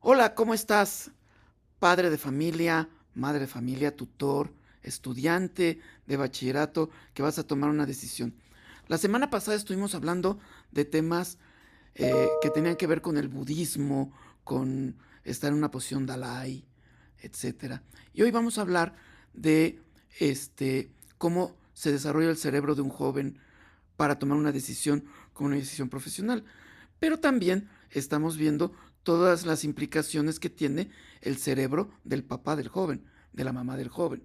Hola, ¿cómo estás? Padre de familia, madre de familia, tutor, estudiante de bachillerato que vas a tomar una decisión. La semana pasada estuvimos hablando de temas que tenían que ver con el budismo, con estar en una posición Dalai, etcétera. Y hoy vamos a hablar de cómo se desarrolla el cerebro de un joven para tomar una decisión como una decisión profesional. Pero también estamos viendo todas las implicaciones que tiene el cerebro del papá del joven, de la mamá del joven.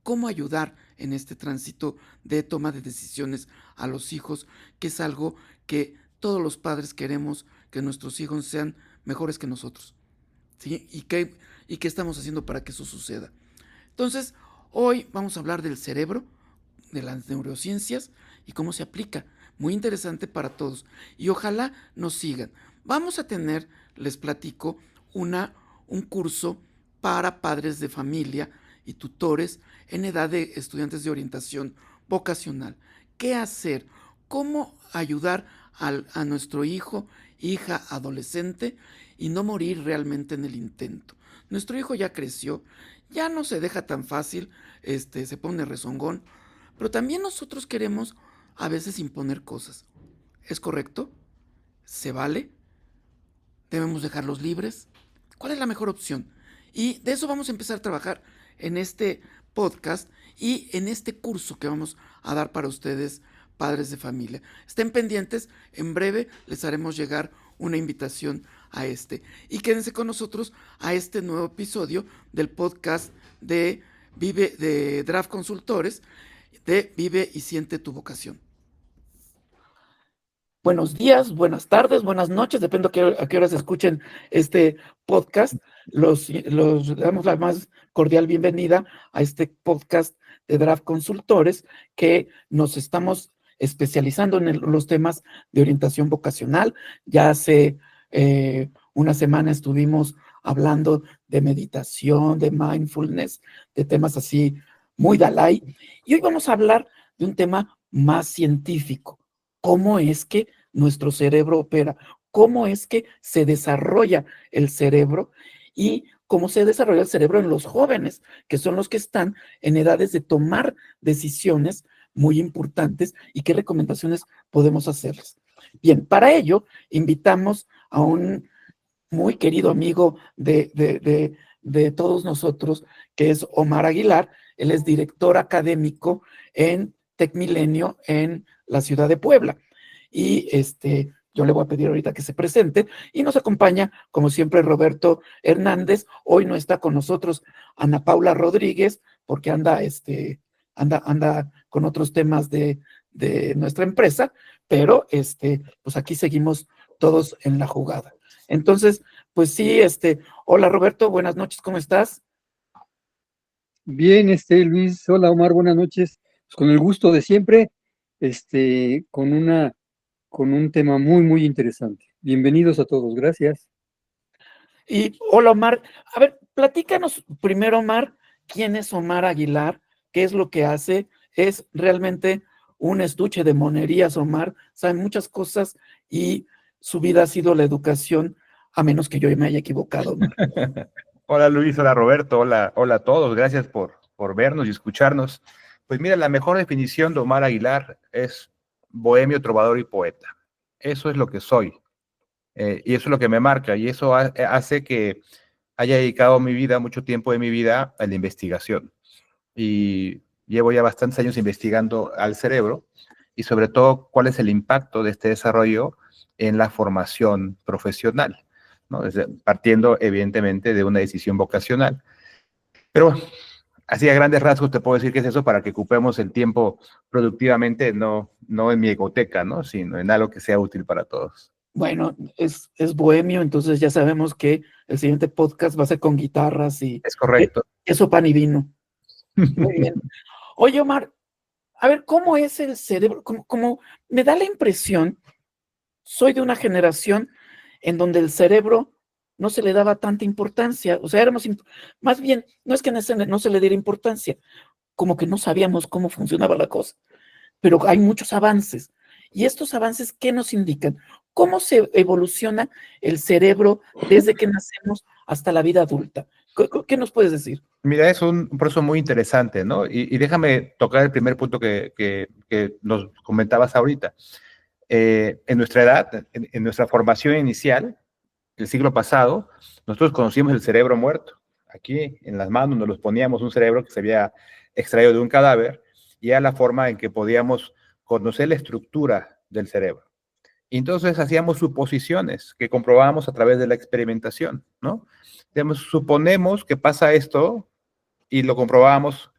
¿Cómo ayudar en este tránsito de toma de decisiones a los hijos, que es algo que todos los padres queremos, que nuestros hijos sean mejores que nosotros? ¿Sí? ¿Y qué estamos haciendo para que eso suceda? Entonces, hoy vamos a hablar del cerebro, de las neurociencias y cómo se aplica. Muy interesante para todos. Y ojalá nos sigan. Vamos a tener, les platico, un curso para padres de familia y tutores en edad de estudiantes de orientación vocacional. ¿Qué hacer? ¿Cómo ayudar a nuestro hijo, hija, adolescente y no morir realmente en el intento? Nuestro hijo ya creció, ya no se deja tan fácil, se pone rezongón, pero también nosotros queremos a veces imponer cosas. ¿Es correcto? ¿Se vale? ¿Debemos dejarlos libres? ¿Cuál es la mejor opción? Y de eso vamos a empezar a trabajar en este podcast y en este curso que vamos a dar para ustedes, padres de familia. Estén pendientes, en breve les haremos llegar una invitación a este. Y quédense con nosotros a este nuevo episodio del podcast de Draft Consultores, de Vive y Siente tu Vocación. Buenos días, buenas tardes, buenas noches, depende a qué horas escuchen este podcast. Los damos la más cordial bienvenida a este podcast de Draft Consultores, que nos estamos especializando en los temas de orientación vocacional. Ya hace una semana estuvimos hablando de meditación, de mindfulness, de temas así muy Dalai. Y hoy vamos a hablar de un tema más científico. ¿Cómo es que nuestro cerebro opera? ¿Cómo es que se desarrolla el cerebro? Y cómo se desarrolla el cerebro en los jóvenes, que son los que están en edades de tomar decisiones muy importantes, y qué recomendaciones podemos hacerles. Bien, para ello invitamos a un muy querido amigo de todos nosotros, que es Omar Aguilar. Él es director académico en TecMilenio en la ciudad de Puebla. Y yo le voy a pedir ahorita que se presente, y nos acompaña, como siempre, Roberto Hernández. Hoy no está con nosotros Ana Paula Rodríguez, porque anda con otros temas de nuestra empresa, pero pues aquí seguimos todos en la jugada. Entonces, pues sí, hola Roberto, buenas noches, ¿cómo estás? Bien, Luis, hola Omar, buenas noches. Pues con el gusto de siempre, con un tema muy, muy interesante. Bienvenidos a todos, gracias. Y hola Omar, a ver, platícanos primero, Omar, ¿quién es Omar Aguilar? ¿Qué es lo que hace? Es realmente un estuche de monerías, Omar, sabe muchas cosas, y su vida ha sido la educación, a menos que yo me haya equivocado, Omar. Hola Luis, hola Roberto, hola a todos, gracias por vernos y escucharnos. Pues mira, la mejor definición de Omar Aguilar es bohemio, trovador y poeta. Eso es lo que soy, y eso es lo que me marca, y eso hace que haya dedicado mi vida, mucho tiempo de mi vida, a la investigación. Y llevo ya bastantes años investigando al cerebro, y sobre todo cuál es el impacto de este desarrollo en la formación profesional, ¿no? Partiendo evidentemente de una decisión vocacional. Pero bueno, así a grandes rasgos te puedo decir que es eso, para que ocupemos el tiempo productivamente, no en mi egoteca, ¿no? Sino en algo que sea útil para todos. Bueno, es bohemio, entonces ya sabemos que el siguiente podcast va a ser con guitarras y Es correcto. eso, pan y vino. Muy bien. Oye, Omar, a ver, ¿cómo es el cerebro? Como me da la impresión, soy de una generación en donde el cerebro no se le daba tanta importancia. O sea, más bien, no es que no se le diera importancia, como que no sabíamos cómo funcionaba la cosa. Pero hay muchos avances. ¿Y estos avances qué nos indican? ¿Cómo se evoluciona el cerebro desde que nacemos hasta la vida adulta? ¿Qué nos puedes decir? Mira, es un proceso muy interesante, ¿no? Y déjame tocar el primer punto que nos comentabas ahorita. En nuestra edad, en nuestra formación inicial, el siglo pasado, nosotros conocimos el cerebro muerto. Aquí en las manos nos los poníamos un cerebro que se había extraído de un cadáver y era la forma en que podíamos conocer la estructura del cerebro. Y entonces hacíamos suposiciones que comprobábamos a través de la experimentación, ¿no? Digamos, suponemos que pasa esto y lo comprobábamos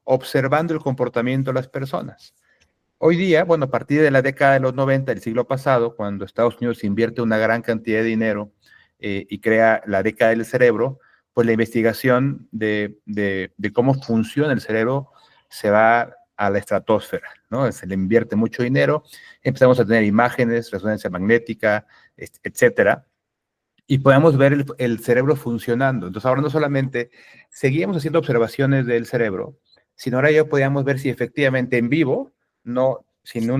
observando el comportamiento de las personas. Hoy día, bueno, a partir de la década de los 90 del siglo pasado, cuando Estados Unidos invierte una gran cantidad de dinero y crea la década del cerebro, pues la investigación de cómo funciona el cerebro se va a la estratosfera, ¿no? Se le invierte mucho dinero, empezamos a tener imágenes, resonancia magnética, etcétera, y podemos ver el cerebro funcionando. Entonces ahora no solamente seguíamos haciendo observaciones del cerebro, sino ahora ya podíamos ver si efectivamente en vivo, no sin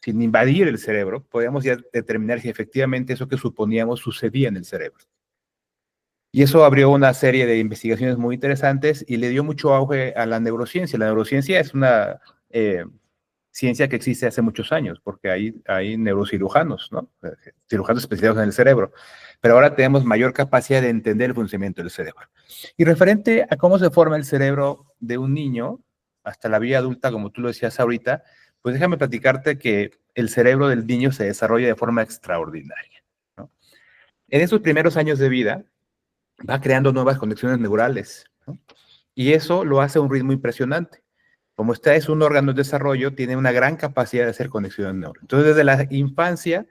sin invadir el cerebro, podíamos ya determinar si efectivamente eso que suponíamos sucedía en el cerebro. Y eso abrió una serie de investigaciones muy interesantes y le dio mucho auge a la neurociencia. La neurociencia es una ciencia que existe hace muchos años, porque hay neurocirujanos, ¿no? Cirujanos especializados en el cerebro. Pero ahora tenemos mayor capacidad de entender el funcionamiento del cerebro. Y referente a cómo se forma el cerebro de un niño hasta la vida adulta, como tú lo decías ahorita, pues déjame platicarte que el cerebro del niño se desarrolla de forma extraordinaria, ¿no? En esos primeros años de vida va creando nuevas conexiones neurales, ¿no? Y eso lo hace a un ritmo impresionante. Como este es un órgano de desarrollo, tiene una gran capacidad de hacer conexiones neuronales. Entonces, desde la infancia,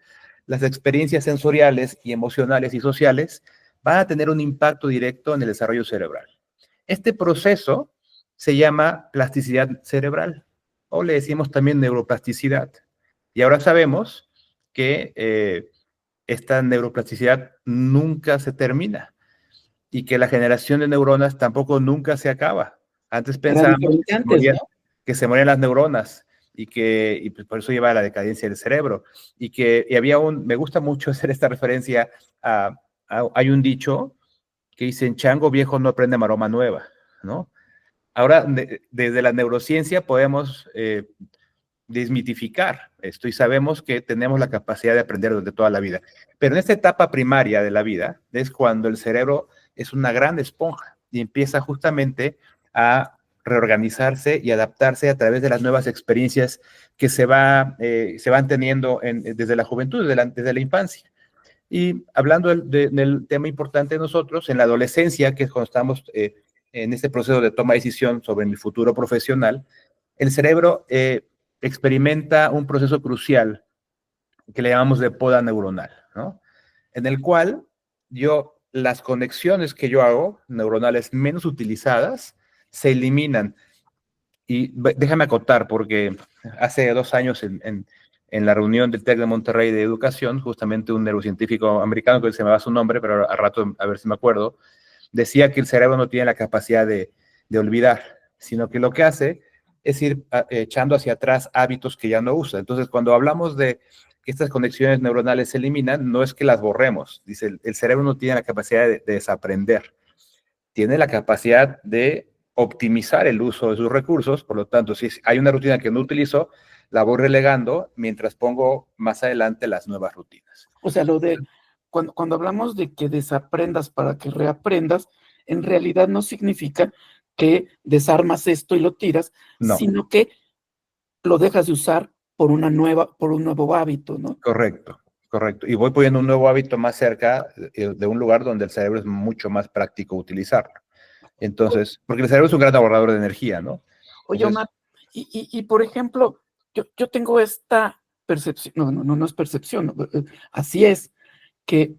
las experiencias sensoriales y emocionales y sociales van a tener un impacto directo en el desarrollo cerebral. Este proceso se llama plasticidad cerebral, o le decimos también neuroplasticidad. Y ahora sabemos que esta neuroplasticidad nunca se termina y que la generación de neuronas tampoco nunca se acaba. Antes pensábamos que se morían las neuronas y pues por eso lleva a la decadencia del cerebro. Me gusta mucho hacer esta referencia hay un dicho que dice, en chango viejo no aprende maroma nueva, ¿no? Ahora, desde la neurociencia podemos desmitificar esto y sabemos que tenemos la capacidad de aprender durante toda la vida. Pero en esta etapa primaria de la vida es cuando el cerebro es una gran esponja y empieza justamente a reorganizarse y adaptarse a través de las nuevas experiencias que se van teniendo desde la juventud, desde la infancia. Y hablando del tema importante de nosotros, en la adolescencia, que es cuando estamos en este proceso de toma de decisión sobre mi futuro profesional, el cerebro experimenta un proceso crucial que le llamamos de poda neuronal, ¿no? En el cual las conexiones que yo hago, neuronales menos utilizadas, se eliminan. Y déjame acotar, porque hace 2 años en la reunión del TEC de Monterrey de Educación, justamente un neurocientífico americano, que se me va su nombre, pero a rato a ver si me acuerdo, decía que el cerebro no tiene la capacidad de olvidar, sino que lo que hace es ir echando hacia atrás hábitos que ya no usa. Entonces, cuando hablamos de que estas conexiones neuronales se eliminan, no es que las borremos. Dice, el cerebro no tiene la capacidad de desaprender. Tiene la capacidad de optimizar el uso de sus recursos. Por lo tanto, si hay una rutina que no utilizo, la voy relegando mientras pongo más adelante las nuevas rutinas. O sea, cuando hablamos de que desaprendas para que reaprendas, en realidad no significa que desarmas esto y lo tiras, no, sino que lo dejas de usar por un nuevo hábito, ¿no? Correcto. Y voy poniendo un nuevo hábito más cerca de un lugar donde el cerebro es mucho más práctico utilizarlo. Entonces, porque el cerebro es un gran ahorrador de energía, ¿no? Oye, Omar, y por ejemplo, yo tengo esta percepción, no es percepción, así es, que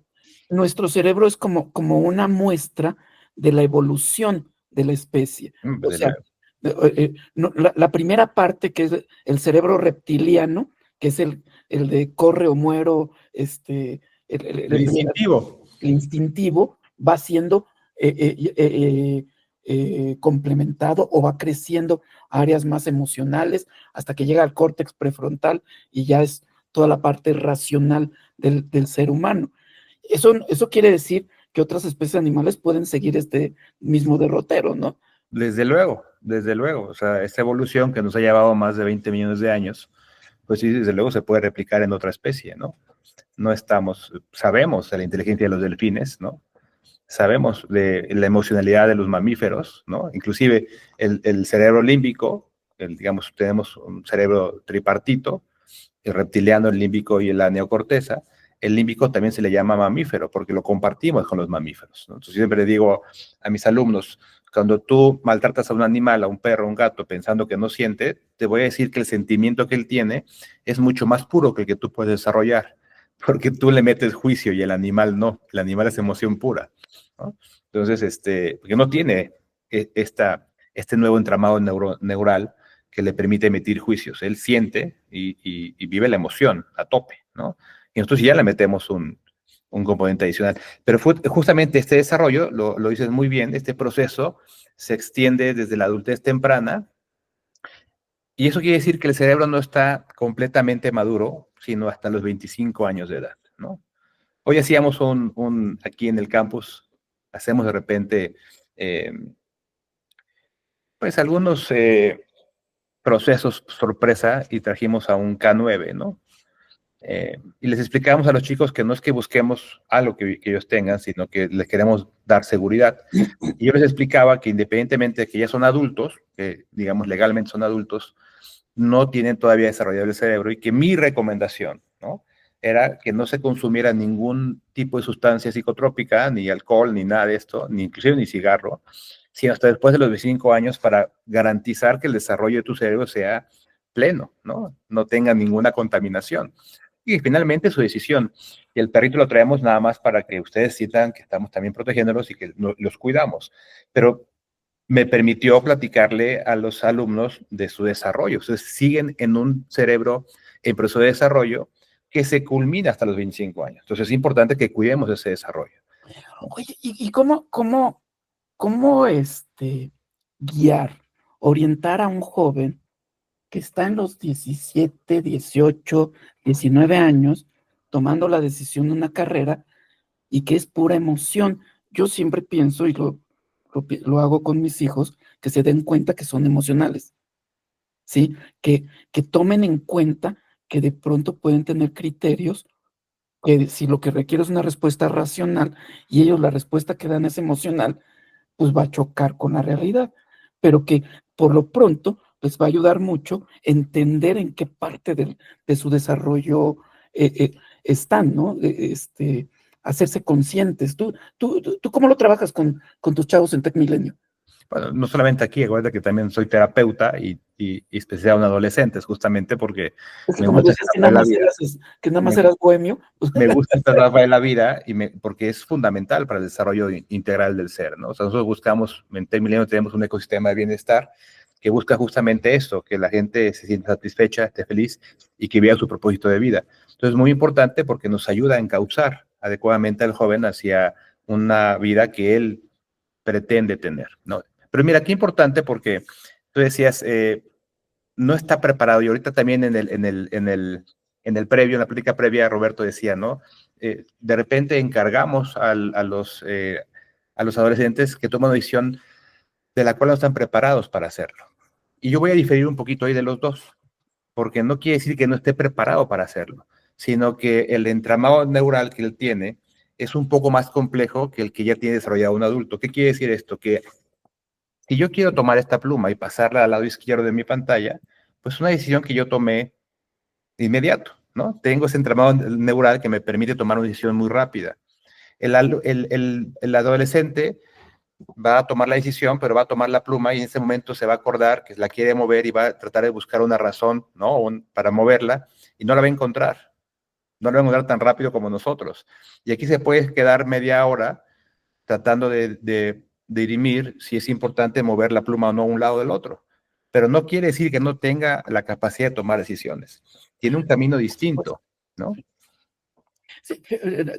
nuestro cerebro es como una muestra de la evolución de la especie. O sea, la primera parte, que es el cerebro reptiliano, que es el de corre o muero, el instintivo. El instintivo va siendo complementado o va creciendo áreas más emocionales hasta que llega al córtex prefrontal y ya es toda la parte racional del ser humano. Eso quiere decir que otras especies animales pueden seguir este mismo derrotero, ¿no? Desde luego, desde luego. O sea, esta evolución que nos ha llevado más de 20 millones de años, pues sí, desde luego se puede replicar en otra especie, ¿no? Sabemos de la inteligencia de los delfines, ¿no? Sabemos de la emocionalidad de los mamíferos, ¿no? Inclusive el cerebro límbico, digamos, tenemos un cerebro tripartito, el reptiliano, el límbico y la neocorteza. El límbico también se le llama mamífero porque lo compartimos con los mamíferos, ¿no? Entonces siempre le digo a mis alumnos, cuando tú maltratas a un animal, a un perro, a un gato, pensando que no siente, te voy a decir que el sentimiento que él tiene es mucho más puro que el que tú puedes desarrollar, porque tú le metes juicio y el animal no, el animal es emoción pura, ¿no? Entonces, porque no tiene este nuevo entramado neural que le permite emitir juicios. Él siente y vive la emoción a tope, ¿no? Y nosotros ya le metemos un componente adicional. Pero justamente este desarrollo, lo dices muy bien, este proceso se extiende desde la adultez temprana, y eso quiere decir que el cerebro no está completamente maduro, sino hasta los 25 años de edad, ¿no? Hoy hacíamos aquí en el campus, hacemos de repente, eh, pues algunos procesos sorpresa y trajimos a un K9, ¿no? Y les explicamos a los chicos que no es que busquemos algo que ellos tengan, sino que les queremos dar seguridad. Y yo les explicaba que independientemente de que ya son adultos, que digamos legalmente son adultos, no tienen todavía desarrollado el cerebro y que mi recomendación, ¿no? Era que no se consumiera ningún tipo de sustancia psicotrópica, ni alcohol, ni nada de esto, ni inclusive ni cigarro, sino hasta después de los 25 años para garantizar que el desarrollo de tu cerebro sea pleno, ¿no? No tenga ninguna contaminación. Y finalmente su decisión. Y el perrito lo traemos nada más para que ustedes sientan que estamos también protegiéndolos y que los cuidamos. Pero me permitió platicarle a los alumnos de su desarrollo. Entonces, siguen en un cerebro en proceso de desarrollo que se culmina hasta los 25 años. Entonces, es importante que cuidemos ese desarrollo. Oye, ¿y cómo guiar, orientar a un joven que está en los 17, 18, 19 años, tomando la decisión de una carrera y que es pura emoción? Yo siempre pienso, y lo hago con mis hijos, que se den cuenta que son emocionales, ¿sí? Que tomen en cuenta que de pronto pueden tener criterios, que si lo que requiere es una respuesta racional y ellos la respuesta que dan es emocional, pues va a chocar con la realidad, pero que por lo pronto les va a ayudar mucho entender en qué parte de su desarrollo están, ¿no? Hacerse conscientes. ¿Tú cómo lo trabajas con tus chavos en Tech Milenio? Bueno, no solamente aquí, recuerda que también soy terapeuta y especializado en adolescentes, justamente porque Es que me como gusta decías esta etapa de la vida. que nada más eras bohemio, pues, Me gusta esta etapa de la vida porque es fundamental para el desarrollo integral del ser, ¿no? O sea, nosotros buscamos, en Tech Milenio tenemos un ecosistema de bienestar que busca justamente esto, que la gente se sienta satisfecha, esté feliz y que vea su propósito de vida. Entonces, es muy importante porque nos ayuda a encauzar adecuadamente al joven hacia una vida que él pretende tener, ¿no? Pero mira, qué importante porque tú decías, no está preparado, y ahorita también en el previo, en la plática previa, Roberto decía, ¿no? De repente encargamos a los adolescentes que toman una decisión de la cual no están preparados para hacerlo. Y yo voy a diferir un poquito ahí de los dos, porque no quiere decir que no esté preparado para hacerlo, sino que el entramado neural que él tiene es un poco más complejo que el que ya tiene desarrollado un adulto. ¿Qué quiere decir esto? Que si yo quiero tomar esta pluma y pasarla al lado izquierdo de mi pantalla, pues es una decisión que yo tomé de inmediato, ¿no? Tengo ese entramado neural que me permite tomar una decisión muy rápida. El adolescente va a tomar la decisión, pero va a tomar la pluma y en ese momento se va a acordar que la quiere mover y va a tratar de buscar una razón, ¿no? Para moverla y no la va a encontrar. No la va a encontrar tan rápido como nosotros. Y aquí se puede quedar media hora tratando de dirimir si es importante mover la pluma o no a un lado del otro. Pero no quiere decir que no tenga la capacidad de tomar decisiones. Tiene un camino distinto, ¿no? sí,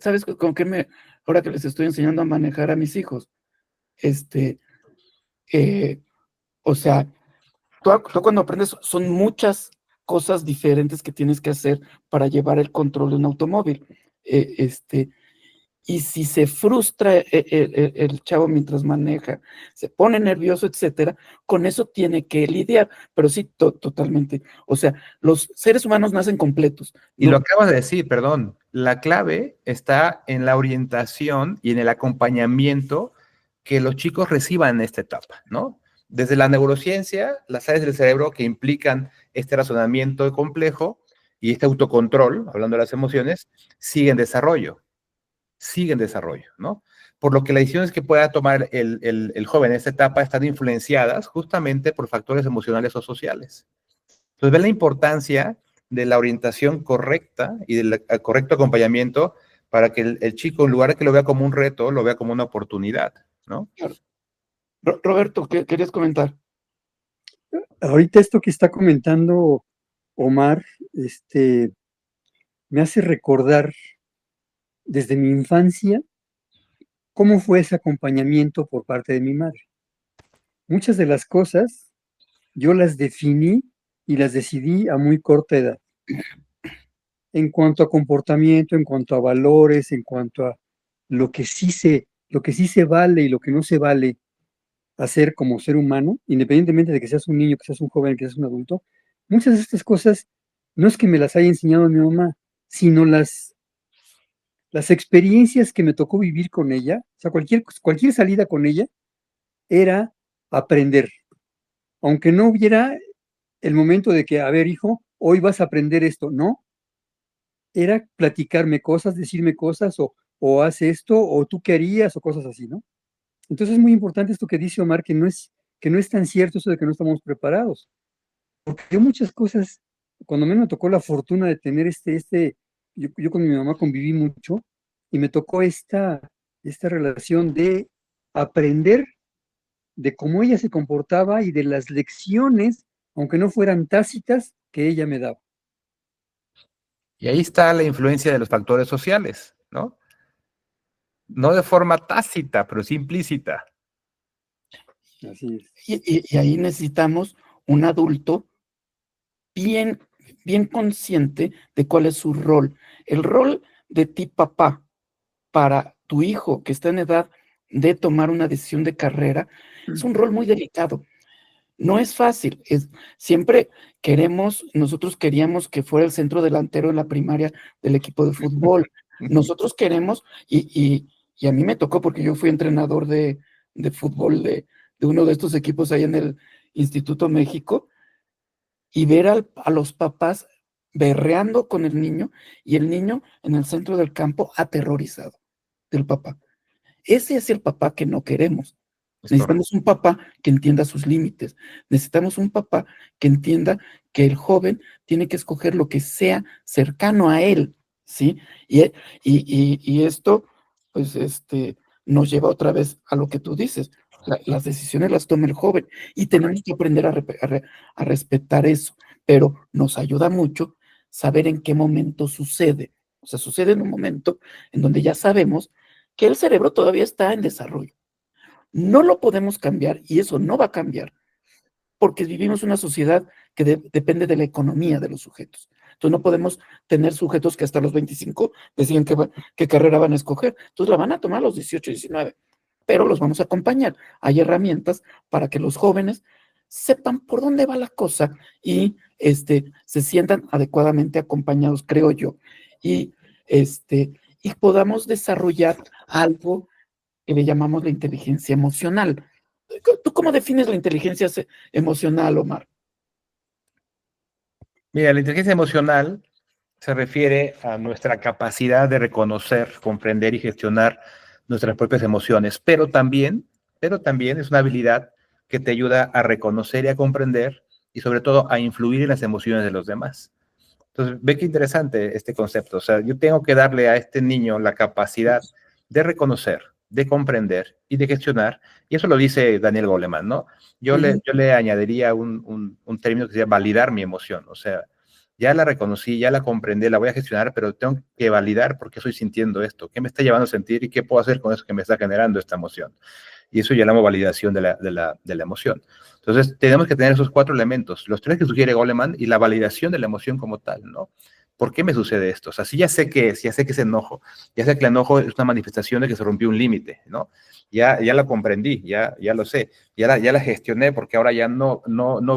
¿sabes con qué ahora que les estoy enseñando a manejar a mis hijos? Eh, o sea, tú cuando aprendes son muchas cosas diferentes que tienes que hacer para llevar el control de un automóvil. Y si se frustra el chavo mientras maneja, se pone nervioso, etcétera, con eso tiene que lidiar, pero sí, totalmente. O sea, los seres humanos nacen completos. Y No, lo acabas de decir, perdón, la clave está en la orientación y en el acompañamiento que los chicos reciban en esta etapa, ¿no? Desde la neurociencia, las áreas del cerebro que implican este razonamiento complejo y este autocontrol, hablando de las emociones, siguen desarrollo, ¿no? Por lo que las decisiones que pueda tomar el joven en esta etapa están influenciadas justamente por factores emocionales o sociales. Entonces, ven la importancia de la orientación correcta y del correcto acompañamiento para que el chico, en lugar de que lo vea como un reto, lo vea como una oportunidad, ¿no? claro. Roberto, ¿qué querías comentar? Ahorita esto que está comentando Omar, me hace recordar desde mi infancia cómo fue ese acompañamiento por parte de mi madre. Muchas de las cosas yo las definí y las decidí a muy corta edad. En cuanto a comportamiento, en cuanto a valores, en cuanto a lo que sí se vale y lo que no se vale hacer como ser humano, independientemente de que seas un niño, que seas un joven, que seas un adulto, muchas de estas cosas no es que me las haya enseñado mi mamá, sino las experiencias que me tocó vivir con ella, o sea, cualquier salida con ella era aprender, aunque no hubiera el momento de que, a ver, hijo, hoy vas a aprender esto, no, era platicarme cosas, decirme cosas, o haz esto, o tú qué harías, o cosas así, ¿no? Entonces es muy importante esto que dice Omar, que no es tan cierto eso de que no estamos preparados. Porque yo muchas cosas, cuando a mí me tocó la fortuna de tener yo con mi mamá conviví mucho y me tocó esta relación de aprender de cómo ella se comportaba y de las lecciones, aunque no fueran tácitas, que ella me daba. Y ahí está la influencia de los factores sociales, ¿no? No de forma tácita, pero sí implícita. Así es. Y ahí necesitamos un adulto bien, bien consciente de cuál es su rol. El rol de ti, papá, para tu hijo que está en edad de tomar una decisión de carrera, es un rol muy delicado. No es fácil. Siempre nosotros queríamos que fuera el centro delantero en la primaria del equipo de fútbol. Nosotros queremos, y a mí me tocó porque yo fui entrenador de fútbol de uno de estos equipos ahí en el Instituto México, y ver a los papás berreando con el niño y el niño en el centro del campo aterrorizado del papá. Ese es el papá que no queremos. Es correcto. Necesitamos un papá que entienda sus límites. Necesitamos un papá que entienda que el joven tiene que escoger lo que sea cercano a él, ¿sí? Y esto, pues, nos lleva otra vez a lo que tú dices. Las decisiones las toma el joven y tenemos que aprender a respetar eso, pero nos ayuda mucho saber en qué momento sucede. O sea, sucede en un momento en donde ya sabemos que el cerebro todavía está en desarrollo. No lo podemos cambiar y eso no va a cambiar porque vivimos una sociedad que depende de la economía de los sujetos. Entonces no podemos tener sujetos que hasta los 25 deciden qué carrera van a escoger. Entonces la van a tomar a los 18, 19, pero los vamos a acompañar. Hay herramientas para que los jóvenes sepan por dónde va la cosa y se sientan adecuadamente acompañados, creo yo. Y, y podamos desarrollar algo que le llamamos la inteligencia emocional. ¿Tú cómo defines la inteligencia emocional, Omar? Mira, la inteligencia emocional se refiere a nuestra capacidad de reconocer, comprender y gestionar nuestras propias emociones, pero también es una habilidad que te ayuda a reconocer y a comprender y sobre todo a influir en las emociones de los demás. Entonces, ve qué interesante este concepto. O sea, yo tengo que darle a este niño la capacidad de reconocer, de comprender y de gestionar, y eso lo dice Daniel Goleman, ¿no? Yo le añadiría un término que se llama validar mi emoción. O sea, ya la reconocí, ya la comprendí, la voy a gestionar, pero tengo que validar por qué estoy sintiendo esto, qué me está llevando a sentir y qué puedo hacer con eso que me está generando esta emoción. Y eso ya llama validación de la emoción. Entonces, tenemos que tener esos 4 elementos, los 3 que sugiere Goleman y la validación de la emoción como tal, ¿no? ¿Por qué me sucede esto? O sea, si ya sé qué es, ya sé que es enojo, ya sé que el enojo es una manifestación de que se rompió un límite, ¿no? Ya la comprendí, ya lo sé, ya la gestioné porque ahora ya no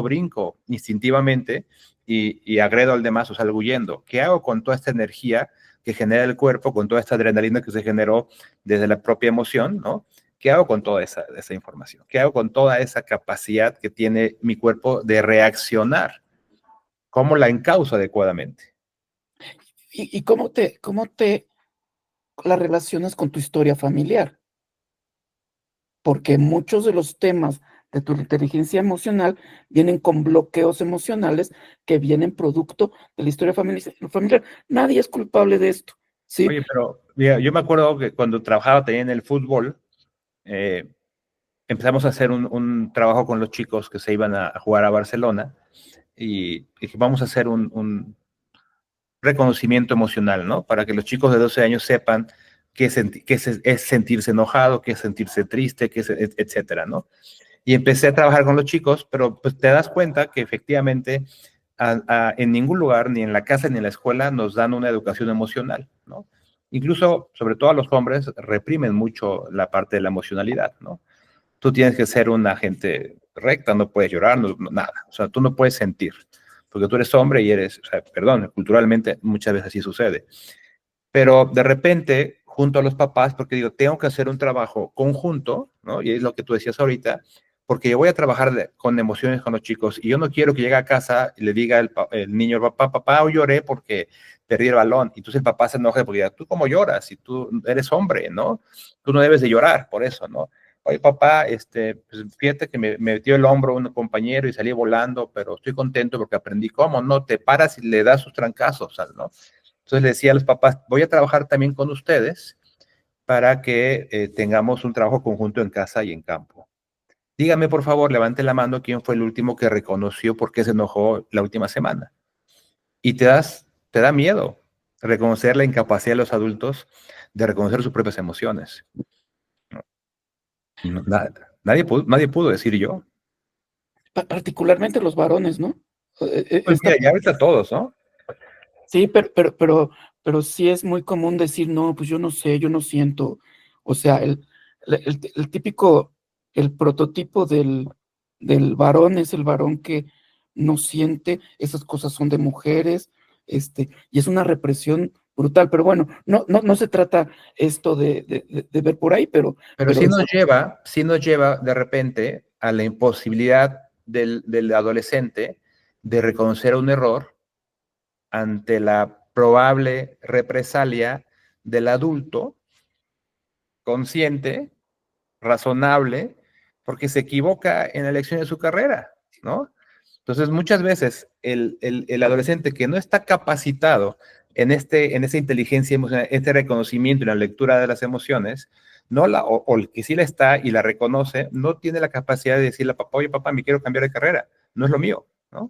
brinco instintivamente y agredo al demás o salgo huyendo. ¿Qué hago con toda esta energía que genera el cuerpo, con toda esta adrenalina que se generó desde la propia emoción, ¿no? ¿Qué hago con toda esa información? ¿Qué hago con toda esa capacidad que tiene mi cuerpo de reaccionar? ¿Cómo la encauzo adecuadamente? ¿Y cómo te la relacionas con tu historia familiar? Porque muchos de los temas de tu inteligencia emocional vienen con bloqueos emocionales que vienen producto de la historia familiar. Nadie es culpable de esto, ¿sí? Oye, pero mira, yo me acuerdo que cuando trabajaba también en el fútbol, empezamos a hacer un trabajo con los chicos que se iban a jugar a Barcelona y dije, vamos a hacer un reconocimiento emocional, ¿no? Para que los chicos de 12 años sepan qué es sentirse enojado, qué es sentirse triste, etcétera, ¿no? Y empecé a trabajar con los chicos, pero pues te das cuenta que efectivamente en ningún lugar, ni en la casa ni en la escuela, nos dan una educación emocional, ¿no? Incluso, sobre todo a los hombres, reprimen mucho la parte de la emocionalidad, ¿no? Tú tienes que ser una gente recta, no puedes llorar, nada. O sea, tú no puedes sentir, porque tú eres hombre y eres, o sea, perdón, culturalmente muchas veces así sucede. Pero de repente, junto a los papás, porque digo, tengo que hacer un trabajo conjunto, ¿no? Y es lo que tú decías ahorita, porque yo voy a trabajar con emociones con los chicos y yo no quiero que llegue a casa y le diga el niño, papá, hoy lloré porque perdí el balón. Y entonces el papá se enoja porque diga, ¿tú cómo lloras? Si tú eres hombre, ¿no? Tú no debes de llorar por eso, ¿no? Oye, papá, pues fíjate que me metió el hombro un compañero y salí volando, pero estoy contento porque aprendí cómo, ¿no? Te paras y le das sus trancazos, ¿no? Entonces le decía a los papás, voy a trabajar también con ustedes para que tengamos un trabajo conjunto en casa y en campo. Dígame, por favor, levante la mano quién fue el último que reconoció por qué se enojó la última semana. Y te da miedo reconocer la incapacidad de los adultos de reconocer sus propias emociones. Nadie pudo decir yo. Particularmente los varones, ¿no? Pues mira, ya ahorita todos, ¿no? Sí, pero sí es muy común decir, no, pues yo no sé, yo no siento. O sea, el típico, el prototipo del varón es el varón que no siente, esas cosas son de mujeres, y es una represión brutal. Pero bueno, no se trata esto de ver por ahí, pero Pero sí nos lleva de repente a la imposibilidad del adolescente de reconocer un error ante la probable represalia del adulto consciente, razonable, porque se equivoca en la elección de su carrera, ¿no? Entonces, muchas veces el adolescente que no está capacitado en esa inteligencia emocional, este reconocimiento y la lectura de las emociones, o el que sí la está y la reconoce, no tiene la capacidad de decirle a papá, oye, papá, me quiero cambiar de carrera, no es lo mío, ¿no?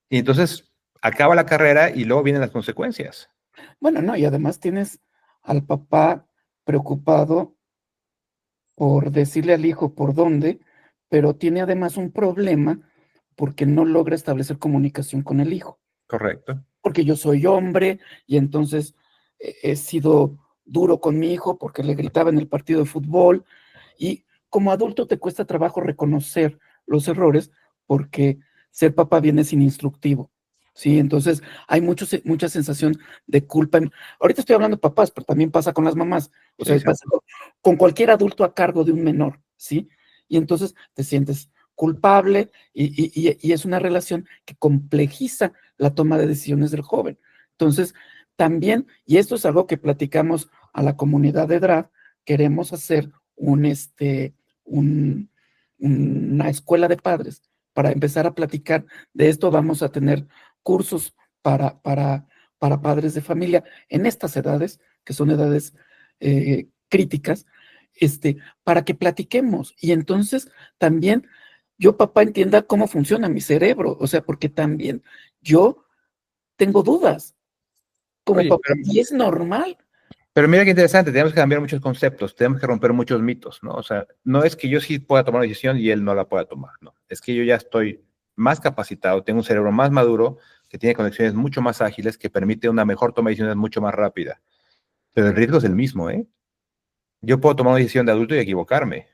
Y entonces acaba la carrera y luego vienen las consecuencias. bueno, no, y además tienes al papá preocupado por decirle al hijo por dónde, pero tiene además un problema porque no logra establecer comunicación con el hijo. Correcto. Porque yo soy hombre y entonces he sido duro con mi hijo porque le gritaba en el partido de fútbol, y como adulto te cuesta trabajo reconocer los errores porque ser papá viene sin instructivo, ¿sí? Entonces hay mucha sensación de culpa. Ahorita estoy hablando de papás, pero también pasa con las mamás, o Sí, sea, sí. pasa con cualquier adulto a cargo de un menor, ¿sí? Y entonces te sientes culpable y es una relación que complejiza la toma de decisiones del joven. Entonces, también, y esto es algo que platicamos a la comunidad de DRAF, queremos hacer una escuela de padres para empezar a platicar de esto. Vamos a tener cursos para padres de familia en estas edades, que son edades críticas, para que platiquemos. Y entonces también yo, papá, entienda cómo funciona mi cerebro, o sea, porque también yo tengo dudas como Oye, papá, y es normal. Pero mira qué interesante, tenemos que cambiar muchos conceptos, tenemos que romper muchos mitos, ¿no? O sea, no es que yo sí pueda tomar una decisión y él no la pueda tomar, no. Es que yo ya estoy más capacitado, tengo un cerebro más maduro, que tiene conexiones mucho más ágiles, que permite una mejor toma de decisiones mucho más rápida. Pero el riesgo es el mismo, ¿eh? Yo puedo tomar una decisión de adulto y equivocarme.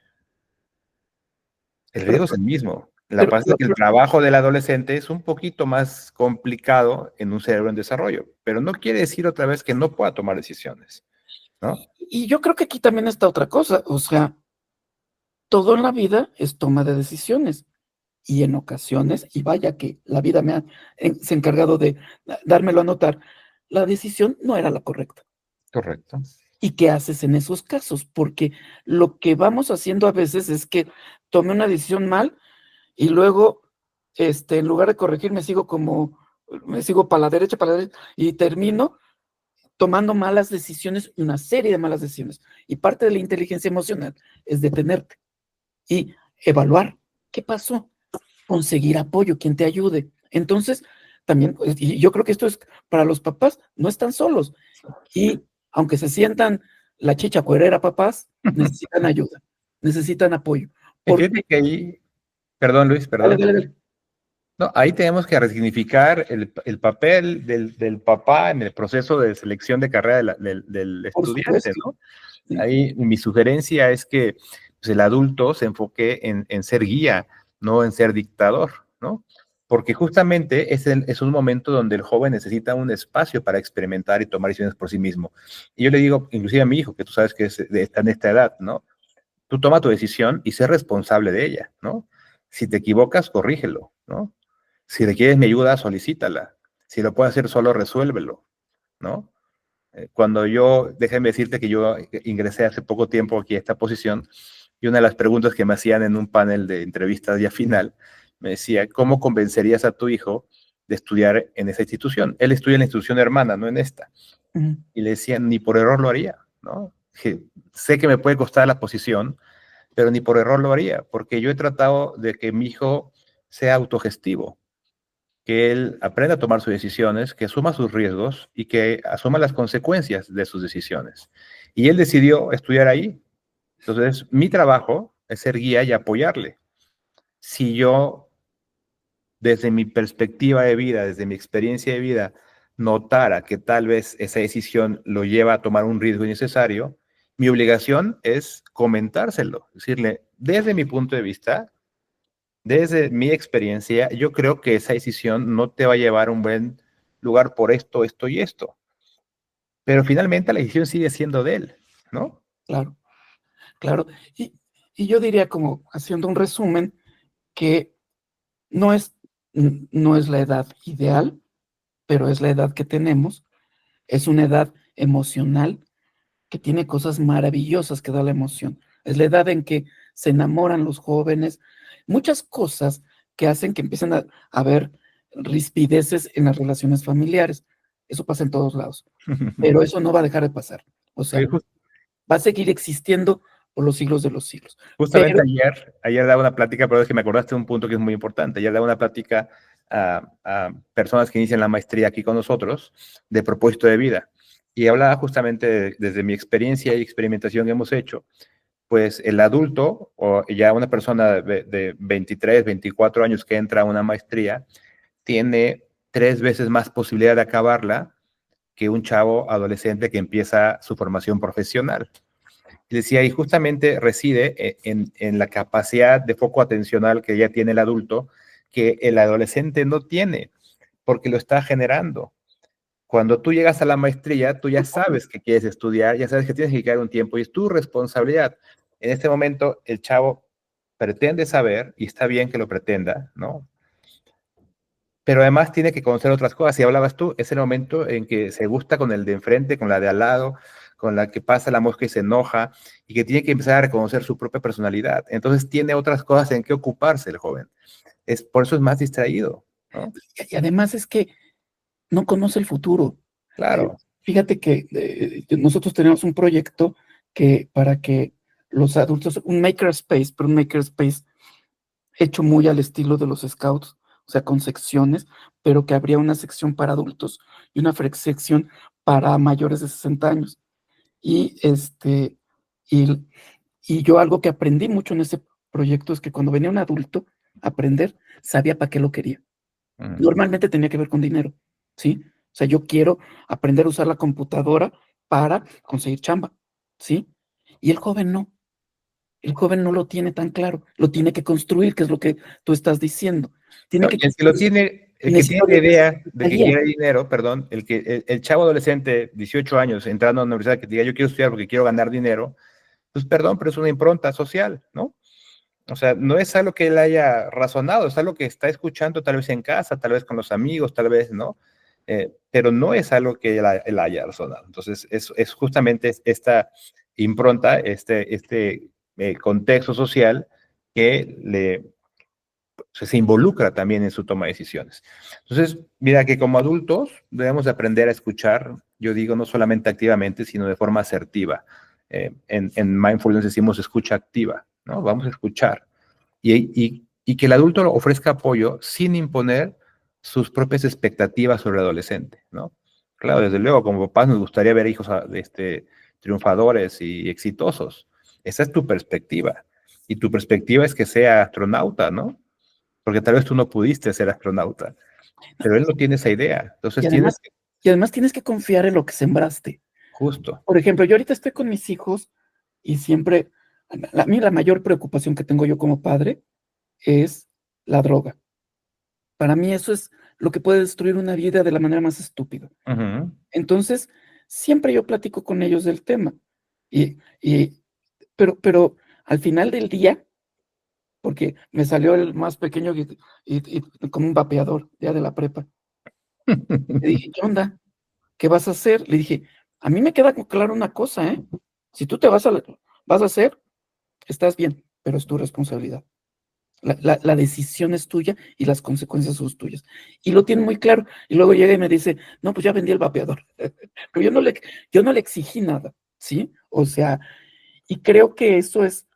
El Pero, riesgo es el mismo. La pero, pasa es que el trabajo del adolescente es un poquito más complicado en un cerebro en desarrollo, pero no quiere decir otra vez que no pueda tomar decisiones, ¿no? y yo creo que aquí también está otra cosa, o sea, todo en la vida es toma de decisiones. Y en ocasiones, y vaya que la vida me ha se ha encargado de dármelo a notar, la decisión no era la correcta. Correcto. ¿Y qué haces en esos casos? Porque lo que vamos haciendo a veces es que tomé una decisión mal y luego, en lugar de corregir, me sigo para la derecha, y termino tomando malas decisiones, una serie de malas decisiones. Y parte de la inteligencia emocional es detenerte y evaluar qué pasó, conseguir apoyo, quien te ayude. Entonces, también, y yo creo que esto es para los papás, no están solos. Y aunque se sientan la chicha cuerera, papás, necesitan ayuda, necesitan apoyo. Y Porque, fíjate que ahí, perdón Luis, dale, perdón. dale, dale, No, ahí tenemos que resignificar el papel del papá en el proceso de selección de carrera del por estudiante, supuesto. ¿no? Sí. Ahí mi sugerencia es que pues, el adulto se enfoque en ser guía, no en ser dictador, ¿no? Porque justamente es un momento donde el joven necesita un espacio para experimentar y tomar decisiones por sí mismo. Y yo le digo, inclusive a mi hijo, que tú sabes que está en esta edad, ¿no? Tú toma tu decisión y sé responsable de ella, ¿no? Si te equivocas, corrígelo, ¿no? Si requieres mi ayuda, solicítala. Si lo puedes hacer solo, resuélvelo, ¿no? Déjame decirte que yo ingresé hace poco tiempo aquí a esta posición y una de las preguntas que me hacían en un panel de entrevistas ya final, me decía, ¿cómo convencerías a tu hijo de estudiar en esa institución? Él estudia en la institución hermana, no en esta. Ujú. Y le decían, ni por error lo haría, ¿no? Que sé que me puede costar la posición, pero ni por error lo haría, porque yo he tratado de que mi hijo sea autogestivo, que él aprenda a tomar sus decisiones, que asuma sus riesgos y que asuma las consecuencias de sus decisiones. Y él decidió estudiar ahí. Entonces, mi trabajo es ser guía y apoyarle. Si yo, desde mi perspectiva de vida, desde mi experiencia de vida, notara que tal vez esa decisión lo lleva a tomar un riesgo innecesario, mi obligación es comentárselo, decirle, desde mi punto de vista, desde mi experiencia, yo creo que esa decisión no te va a llevar a un buen lugar por esto, esto y esto. Pero finalmente la decisión sigue siendo de él, ¿no? Claro, claro. Y, y yo diría, como haciendo un resumen, que no es, no es la edad ideal, pero es la edad que tenemos. Es una edad emocional que tiene cosas maravillosas que da la emoción. Es la edad en que se enamoran los jóvenes, muchas cosas que hacen que empiecen a haber rispideces en las relaciones familiares. Eso pasa en todos lados, pero eso no va a dejar de pasar. O sea, Oye, va a seguir existiendo por los siglos de los siglos. justamente Pero, ayer daba una plática, pero es que me acordaste de un punto que es muy importante. Ayer daba una plática a personas que inician la maestría aquí con nosotros de propósito de vida. Y hablaba justamente desde mi experiencia y experimentación que hemos hecho, pues el adulto o ya una persona de 23, 24 años que entra a una maestría, tiene 3 veces más posibilidad de acabarla que un chavo adolescente que empieza su formación profesional. Y decía, y justamente reside en la capacidad de foco atencional que ya tiene el adulto, que el adolescente no tiene, porque lo está generando. Cuando tú llegas a la maestría, tú ya sabes que quieres estudiar, ya sabes que tienes que dedicar un tiempo y es tu responsabilidad. En este momento, el chavo pretende saber, y está bien que lo pretenda, ¿no? Pero además tiene que conocer otras cosas. Si hablabas tú, es el momento en que se gusta con el de enfrente, con la de al lado, con la que pasa la mosca y se enoja, y que tiene que empezar a reconocer su propia personalidad. Entonces tiene otras cosas en que ocuparse el joven. Por eso es más distraído, ¿no? y además es que no conoce el futuro. Claro. Fíjate que nosotros tenemos un proyecto que para que los adultos, un makerspace, pero un makerspace hecho muy al estilo de los scouts, o sea, con secciones, pero que habría una sección para adultos y una sección para mayores de 60 años. Y, y, y yo algo que aprendí mucho en ese proyecto es que cuando venía un adulto a aprender, sabía para qué lo quería. Normalmente tenía que ver con dinero, ¿sí? O sea, yo quiero aprender a usar la computadora para conseguir chamba, ¿sí? Y el joven no lo tiene tan claro, lo tiene que construir, que es lo que tú estás diciendo. Tiene No, que y el que lo construir tiene, y el que necesita tiene la orientación, idea de necesita que guía. quiere dinero, perdón, el chavo adolescente, 18 años, entrando a una universidad que diga yo quiero estudiar porque quiero ganar dinero, pues perdón, pero es una impronta social, ¿no? O sea, no es algo que él haya razonado, es algo que está escuchando tal vez en casa, tal vez con los amigos, tal vez, ¿no? Pero no es algo que él haya razonado. Entonces, es justamente esta impronta, este contexto social que se involucra también en su toma de decisiones. Entonces, mira que como adultos debemos de aprender a escuchar, yo digo, no solamente activamente, sino de forma asertiva. En Mindfulness decimos escucha activa, ¿no? Vamos a escuchar. Y que el adulto ofrezca apoyo sin imponer sus propias expectativas sobre el adolescente, ¿no? Claro, desde luego, como papás nos gustaría ver hijos triunfadores y exitosos. Esa es tu perspectiva. Y tu perspectiva es que sea astronauta, ¿no? Porque tal vez tú no pudiste ser astronauta, pero él no tiene esa idea. Y Entonces tienes además, que, y además tienes que confiar en lo que sembraste. justo. Por ejemplo, yo ahorita estoy con mis hijos y siempre, a mí la mayor preocupación que tengo yo como padre es la droga. Para mí eso es lo que puede destruir una vida de la manera más estúpida. Ujú. Entonces, siempre yo platico con ellos del tema. Y pero al final del día, porque me salió el más pequeño y como un vapeador, ya de la prepa. Le dije, ¿qué onda? ¿Qué vas a hacer? Le dije, a mí me queda claro una cosa, ¿eh? Si tú vas a hacer, estás bien, pero es tu responsabilidad. La decisión es tuya y las consecuencias son tuyas. Y lo tiene muy claro. Y luego llega y me dice, no, pues ya vendí el vapeador. Pero yo no le exigí nada, ¿sí? O sea, y creo que eso es,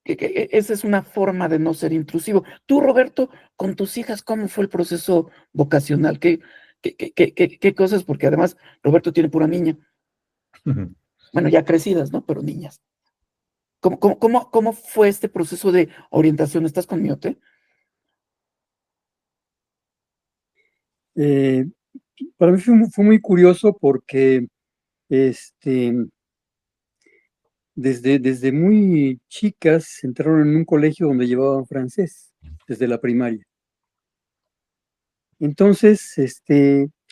que esa es una forma de no ser intrusivo. Tú, Roberto, con tus hijas, ¿cómo fue el proceso vocacional? ¿Qué cosas? Porque además, Roberto tiene pura niña. Bueno, ya crecidas, ¿no? Pero niñas. ¿Cómo fue este proceso de orientación? ¿Estás con Miote? Eh, para mí fue muy curioso porque este, desde muy chicas entraron en un colegio donde llevaban francés, desde la primaria. Entonces,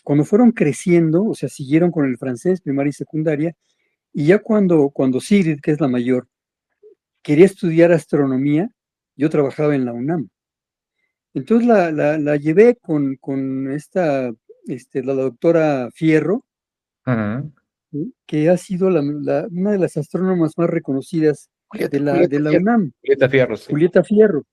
cuando fueron creciendo, o sea, siguieron con el francés, primaria y secundaria, y ya cuando Sigrid, que es la mayor, quería estudiar astronomía, yo trabajaba en la UNAM. Entonces la llevé con la doctora Fierro, Ujú. ¿sí? Que ha sido una de las astrónomas más reconocidas de la, Julieta de la Fierro. UNAM, Julieta Fierro, sí. Julieta Fierro.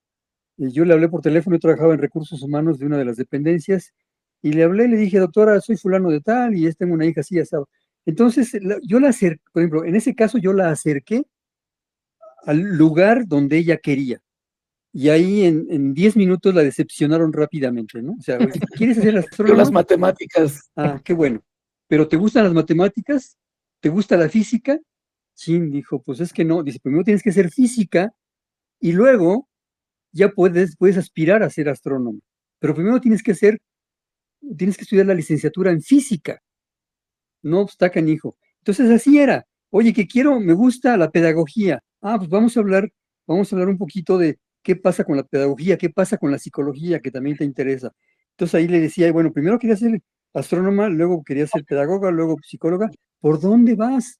Yo le hablé por teléfono, yo trabajaba en recursos humanos de una de las dependencias, y le hablé, le dije, doctora, soy fulano de tal, y tengo una hija así, ya estaba. Entonces, yo la acerqué, por ejemplo, en ese caso yo la acerqué al lugar donde ella quería. Y ahí en 10 minutos la decepcionaron rápidamente, ¿no? O sea, oye, ¿quieres ser Yo las astrónoma? matemáticas. Ah, qué bueno. ¿Pero te gustan las matemáticas? ¿Te gusta la física? Chin, dijo, pues es que no. Dice, primero tienes que ser física y luego ya puedes aspirar a ser astrónomo. Pero primero tienes que estudiar la licenciatura en física. No, pues está canijo. Entonces así era. Oye, que quiero, me gusta la pedagogía. Ah, pues vamos a hablar un poquito de qué pasa con la pedagogía, qué pasa con la psicología, que también te interesa. Entonces ahí le decía, bueno, primero quería ser astrónoma, luego quería ser pedagoga, luego psicóloga. ¿Por dónde vas?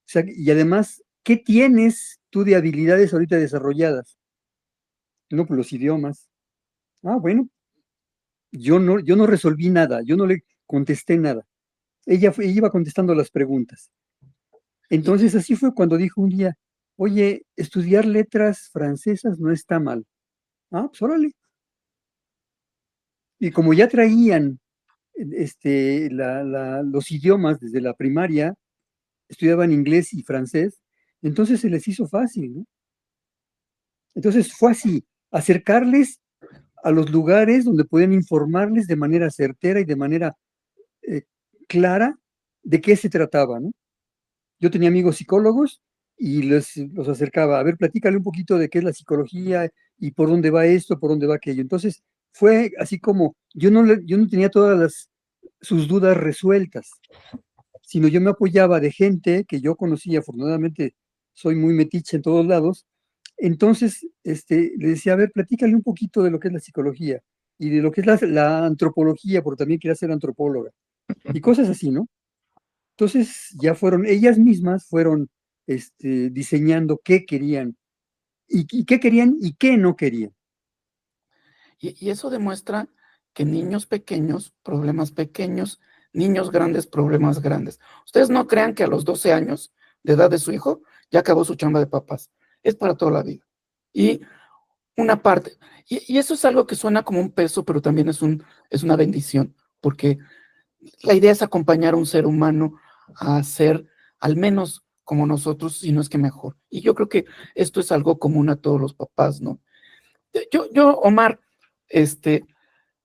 O sea, y además, ¿qué tienes tú de habilidades ahorita desarrolladas? No, pues los idiomas. Ah, bueno, yo no resolví nada, yo no le contesté nada. Ella iba contestando las preguntas. Y, Entonces así fue cuando dijo un día, oye, estudiar letras francesas no está mal. Ah, pues órale. Y como ya traían los idiomas desde la primaria, estudiaban inglés y francés, entonces se les hizo fácil, ¿no? Entonces fue así, acercarles a los lugares donde pueden informarles de manera certera y de manera eh, clara de qué se trataba, ¿no? yo tenía amigos psicólogos y los acercaba, a ver, platícale un poquito de qué es la psicología y por dónde va esto, por dónde va aquello. Entonces, fue así como, yo no tenía sus dudas resueltas, sino yo me apoyaba de gente que yo conocía, afortunadamente soy muy metiche en todos lados. Entonces, le decía, a ver, platícale un poquito de lo que es la psicología y de lo que es la antropología, porque también quería ser antropóloga, y cosas así, ¿no? Entonces, ya ellas mismas fueron diseñando qué querían, y qué querían y qué no querían. Y eso demuestra que niños pequeños, problemas pequeños, niños grandes, problemas grandes. Ustedes no crean que a los 12 años de edad de su hijo ya acabó su chamba de papás. Es para toda la vida. Y una parte, y eso es algo que suena como un peso, pero también es una bendición, porque la idea es acompañar a un ser humano a ser al menos como nosotros, si no es que mejor. Y yo creo que esto es algo común a todos los papás, ¿no? Omar,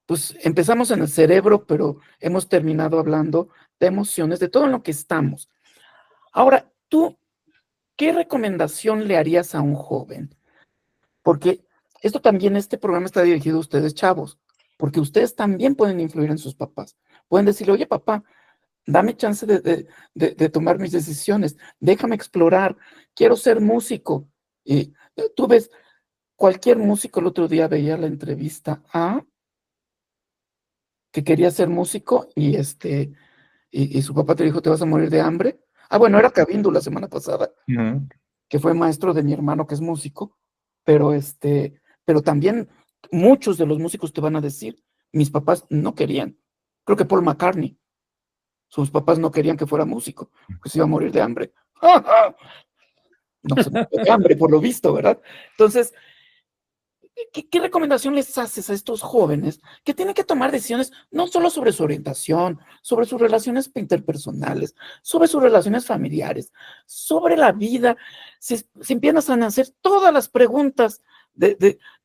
pues empezamos en el cerebro, pero hemos terminado hablando de emociones, de todo en lo que estamos. Ahora, tú, ¿qué recomendación le harías a un joven? Porque este programa está dirigido a ustedes, chavos, porque ustedes también pueden influir en sus papás. Pueden decirle, oye, papá, dame chance de tomar mis decisiones, déjame explorar, quiero ser músico. Y tú ves, cualquier músico, el otro día veía la entrevista a que quería ser músico y su papá te dijo, te vas a morir de hambre. Ah, bueno, era Cabindo la semana pasada, que fue maestro de mi hermano que es músico, pero pero también muchos de los músicos te van a decir, mis papás no querían. Creo que Paul McCartney, sus papás no querían que fuera músico, que se iba a morir de hambre. No se murió de hambre, por lo visto, ¿verdad? Entonces, ¿qué recomendación les haces a estos jóvenes que tienen que tomar decisiones no solo sobre su orientación, sobre sus relaciones interpersonales, sobre sus relaciones familiares, sobre la vida? Se empiezan a hacer todas las preguntas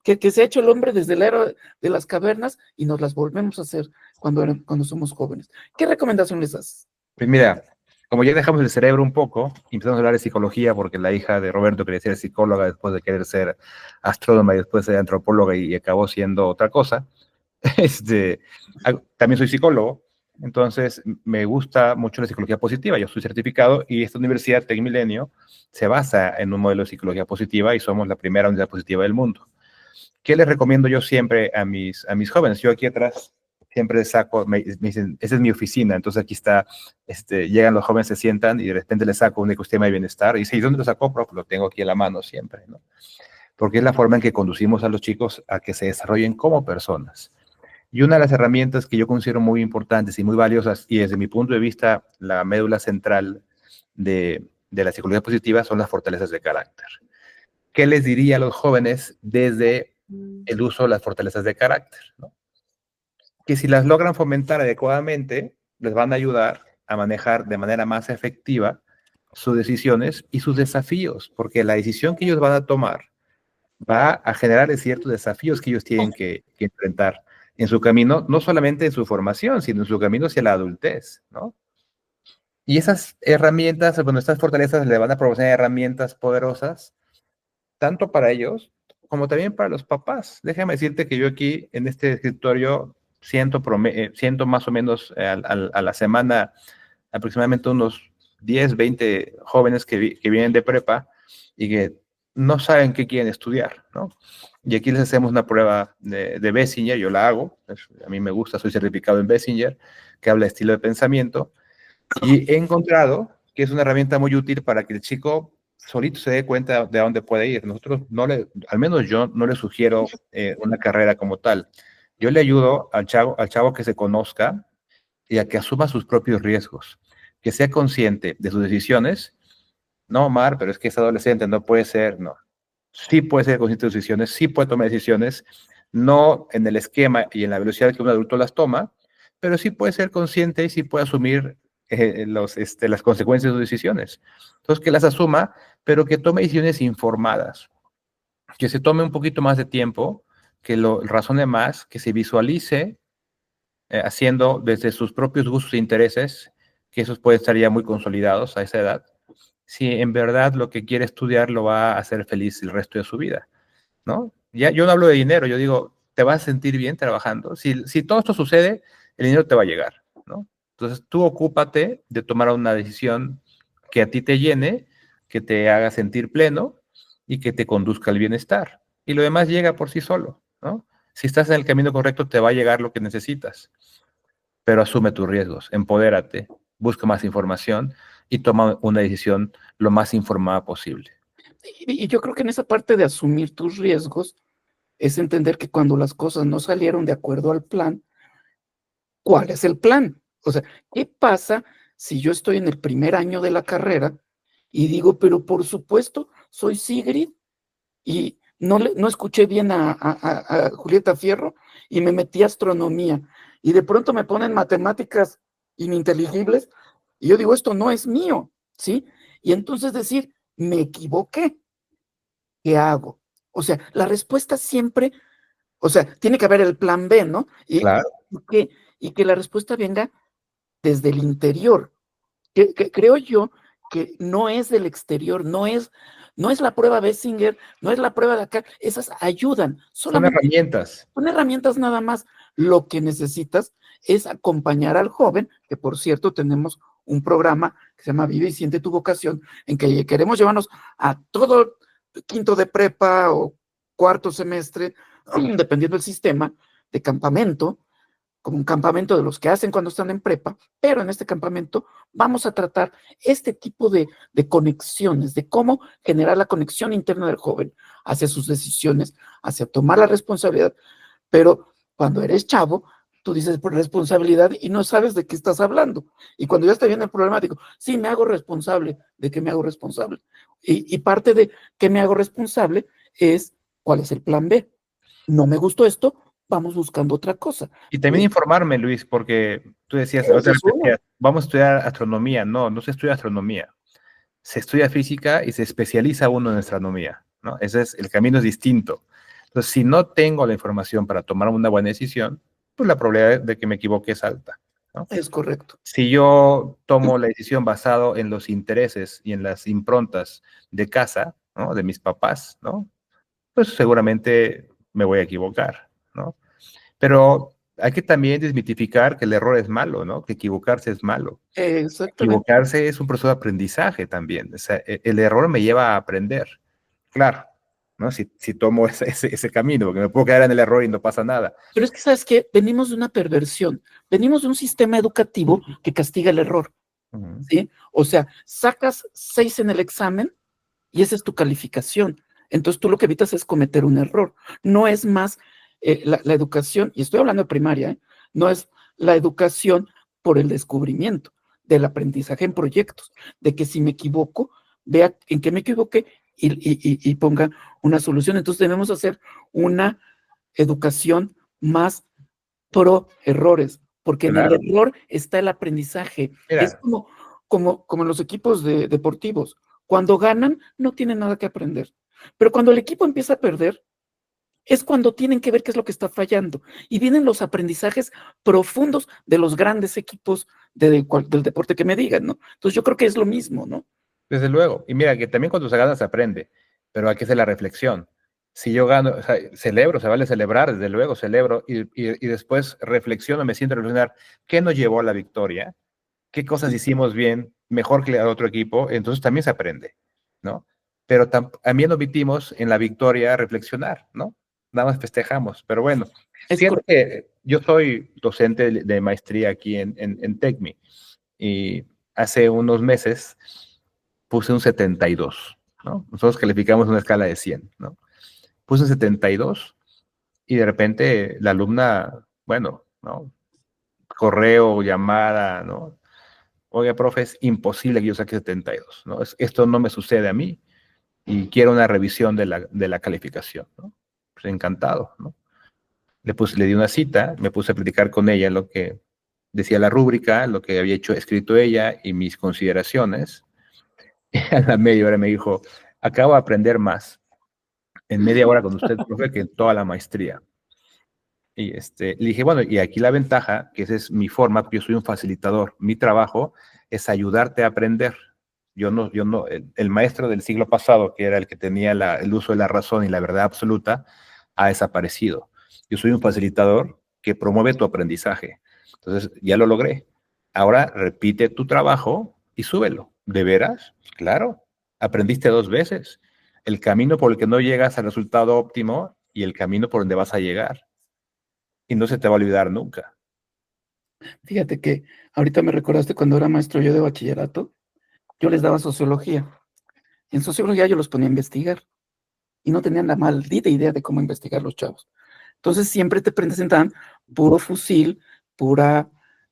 que se ha hecho el hombre desde la era de las cavernas y nos las volvemos a hacer cuando somos jóvenes. ¿Qué recomendación les haces? Pues mira, como ya dejamos el cerebro un poco, empezamos a hablar de psicología porque la hija de Roberto quería ser psicóloga después de querer ser astrónoma y después ser antropóloga y acabó siendo otra cosa. También soy psicólogo, entonces me gusta mucho la psicología positiva. Yo soy certificado y esta universidad, Tec Milenio, se basa en un modelo de psicología positiva y somos la primera universidad positiva del mundo. ¿Qué les recomiendo yo siempre a mis jóvenes? Yo aquí atrás siempre les saco, me dicen, esa es mi oficina, entonces aquí está, llegan los jóvenes, se sientan y de repente les saco un ecosistema de bienestar y dice, ¿y dónde lo sacó, prof? Lo tengo aquí en la mano siempre, ¿no? Porque es la forma en que conducimos a los chicos a que se desarrollen como personas. Y una de las herramientas que yo considero muy importantes y muy valiosas, y desde mi punto de vista, la médula central de la psicología positiva son las fortalezas de carácter. ¿Qué les diría a los jóvenes desde el uso de las fortalezas de carácter, ¿no? Que si las logran fomentar adecuadamente, les van a ayudar a manejar de manera más efectiva sus decisiones y sus desafíos, porque la decisión que ellos van a tomar va a generar ciertos desafíos que ellos tienen que enfrentar en su camino, no solamente en su formación, sino en su camino hacia la adultez, ¿no? Y esas herramientas, bueno, estas fortalezas le van a proporcionar herramientas poderosas, tanto para ellos como también para los papás. Déjame decirte que yo aquí en este escritorio siento más o menos a la semana aproximadamente unos 10, 20 jóvenes que vienen de prepa y que no saben qué quieren estudiar, ¿no? Y aquí les hacemos una prueba de Bessinger, yo la hago, a mí me gusta, soy certificado en Bessinger, que habla de estilo de pensamiento, y he encontrado que es una herramienta muy útil para que el chico solito se dé cuenta de a dónde puede ir. Nosotros al menos yo no le sugiero una carrera como tal. Yo le ayudo al chavo que se conozca y a que asuma sus propios riesgos, que sea consciente de sus decisiones. No, Omar, pero es que es adolescente, no puede ser, no. Sí puede ser consciente de sus decisiones, sí puede tomar decisiones, no en el esquema y en la velocidad que un adulto las toma, pero sí puede ser consciente y sí puede asumir las consecuencias de sus decisiones. Entonces, que las asuma, pero que tome decisiones informadas, que se tome un poquito más de tiempo, que lo razone más, que se visualice haciendo desde sus propios gustos e intereses, que esos pueden estar ya muy consolidados a esa edad, si en verdad lo que quiere estudiar lo va a hacer feliz el resto de su vida, ¿no? Ya, yo no hablo de dinero, yo digo, te vas a sentir bien trabajando. Si todo esto sucede, el dinero te va a llegar, ¿no? Entonces tú ocúpate de tomar una decisión que a ti te llene, que te haga sentir pleno y que te conduzca al bienestar. Y lo demás llega por sí solo, ¿no? Si estás en el camino correcto, te va a llegar lo que necesitas, pero asume tus riesgos, empodérate, busca más información y toma una decisión lo más informada posible. Y yo creo que en esa parte de asumir tus riesgos es entender que cuando las cosas no salieron de acuerdo al plan, ¿cuál es el plan? O sea, ¿qué pasa si yo estoy en el primer año de la carrera y digo, pero por supuesto, soy Sigrid y no escuché bien a Julieta Fierro y me metí a astronomía y de pronto me ponen matemáticas ininteligibles y yo digo, esto no es mío, ¿sí? Y entonces decir, me equivoqué, ¿qué hago? O sea, la respuesta siempre, o sea, tiene que haber el plan B, ¿no? Claro. Y que la respuesta venga desde el interior. Que creo yo que no es del exterior, no es la prueba Bessinger, no es la prueba de acá, esas ayudan, Son solamente herramientas. son herramientas nada más. Lo que necesitas es acompañar al joven, que por cierto tenemos un programa que se llama Vive y Siente tu Vocación, en que queremos llevarnos a todo quinto de prepa o cuarto semestre, dependiendo del sistema, de campamento, como un campamento de los que hacen cuando están en prepa, pero en este campamento vamos a tratar este tipo de conexiones, de cómo generar la conexión interna del joven hacia sus decisiones, hacia tomar la responsabilidad, pero cuando eres chavo, tú dices por responsabilidad y no sabes de qué estás hablando. Y cuando ya está bien el problema, digo, sí, me hago responsable. ¿De qué me hago responsable? Y parte de qué me hago responsable es cuál es el plan B. No me gustó esto, vamos buscando otra cosa. Y también informarme, Luis, porque tú decías, Ese otra es vez uno. decías, vamos a estudiar astronomía. No, no se estudia astronomía. Se estudia física y se especializa uno en astronomía, ¿no? Ese es, el camino es distinto. Entonces, si no tengo la información para tomar una buena decisión, pues la probabilidad de que me equivoque es alta, ¿no? Es correcto. Si yo tomo la decisión basado en los intereses y en las improntas de casa, ¿no? De mis papás, ¿no? Pues seguramente me voy a equivocar, ¿no? Pero hay que también desmitificar que el error es malo, ¿no? Que equivocarse es malo. Exactamente. Equivocarse es un proceso de aprendizaje también. O sea, el error me lleva a aprender. Claro, ¿no? Si tomo ese camino, porque me puedo quedar en el error y no pasa nada. Pero es que, ¿sabes qué? Venimos de una perversión. Venimos de un sistema educativo que castiga el error, ¿sí? O sea, sacas 6 en el examen y esa es tu calificación. Entonces tú lo que evitas es cometer un error. No es más la educación, y estoy hablando de primaria, no es la educación por el descubrimiento del aprendizaje en proyectos, de que si me equivoco, vea en qué me equivoqué y ponga una solución. Entonces debemos hacer una educación más pro errores, porque en el Claro. error está el aprendizaje. Es Mira, como en los equipos deportivos. Cuando ganan, no tienen nada que aprender. Pero cuando el equipo empieza a perder, es cuando tienen que ver qué es lo que está fallando. Y vienen los aprendizajes profundos de los grandes equipos del deporte que me digan, ¿no? Entonces yo creo que es lo mismo, ¿no? desde luego. Y mira, que también cuando se gana se aprende, pero hay que hacer la reflexión. Si yo gano, o sea, celebro, se vale celebrar, desde luego, celebro, y después reflexiono, me siento a reflexionar, ¿qué nos llevó a la victoria? ¿Qué cosas hicimos bien, mejor que el otro equipo? Entonces también se aprende, ¿no? Pero también omitimos en la victoria reflexionar, ¿no? Nada más festejamos, pero bueno, Es fíjate que yo soy docente de maestría aquí en TECMI y hace unos meses puse un 72, ¿no? Nosotros calificamos una escala de 100, ¿no? Puse un 72 y de repente la alumna, bueno, ¿no? Correo, llamada, ¿no? Oiga, profe, es imposible que yo saque 72, ¿no? Esto no me sucede a mí y quiero una revisión de la calificación, ¿no? Pues encantado, ¿no? Le di una cita, me puse a platicar con ella lo que decía la rúbrica, lo que había escrito ella y mis consideraciones. Y a la media hora me dijo, acabo de aprender más en media hora con usted, profe, que en toda la maestría. Y le dije, bueno, y aquí la ventaja, que esa es mi forma, yo soy un facilitador, mi trabajo es ayudarte a aprender, El maestro del siglo pasado, que era el que tenía el uso de la razón y la verdad absoluta, ha desaparecido. Yo soy un facilitador que promueve tu aprendizaje. Entonces, ya lo logré. Ahora repite tu trabajo y súbelo. ¿De veras? Claro. Aprendiste 2 veces. El camino por el que no llegas al resultado óptimo y el camino por donde vas a llegar. Y no se te va a olvidar nunca. Fíjate que ahorita me recordaste cuando era maestro yo de bachillerato, yo les daba sociología. En sociología yo los ponía a investigar y no tenían la maldita idea de cómo investigar los chavos. Entonces siempre te presentaban puro fusil, puro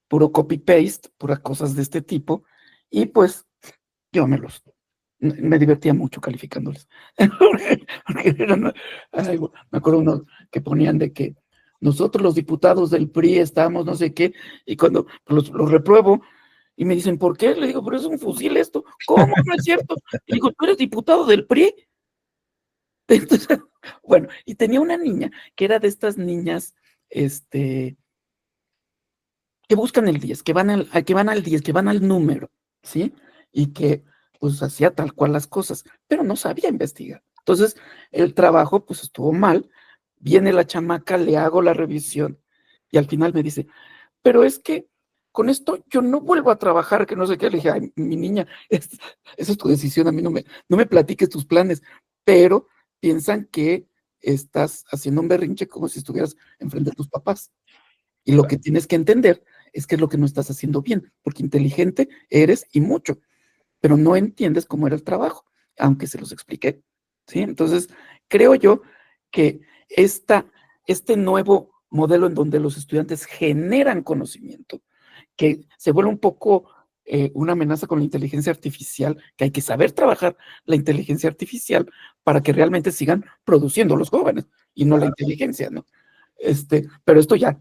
copy-paste, puras cosas de este tipo, y pues yo me divertía mucho calificándoles. Porque me acuerdo unos que ponían de que nosotros los diputados del PRI estamos no sé qué, y cuando los repruebo, y me dicen, ¿por qué? Le digo, pero es un fusil esto. ¿Cómo? No es cierto. Y digo, ¿tú eres diputado del PRI? Entonces, bueno, y tenía una niña que era de estas niñas, que buscan el 10, que van al 10, que van al número, ¿sí? Y que pues hacía tal cual las cosas, pero no sabía investigar. Entonces, el trabajo pues estuvo mal, viene la chamaca, le hago la revisión y al final me dice, pero es que con esto yo no vuelvo a trabajar, que no sé qué. Le dije, ay, mi niña, esa es tu decisión, a mí no me platiques tus planes, pero piensan que estás haciendo un berrinche como si estuvieras enfrente de tus papás. Y lo que tienes que entender es que es lo que no estás haciendo bien, porque inteligente eres y mucho, pero no entiendes cómo era el trabajo, aunque se los expliqué, ¿sí? Entonces, creo yo que este nuevo modelo en donde los estudiantes generan conocimiento, que se vuelve un poco una amenaza con la inteligencia artificial, que hay que saber trabajar la inteligencia artificial para que realmente sigan produciendo los jóvenes y no la inteligencia, ¿no? Pero esto ya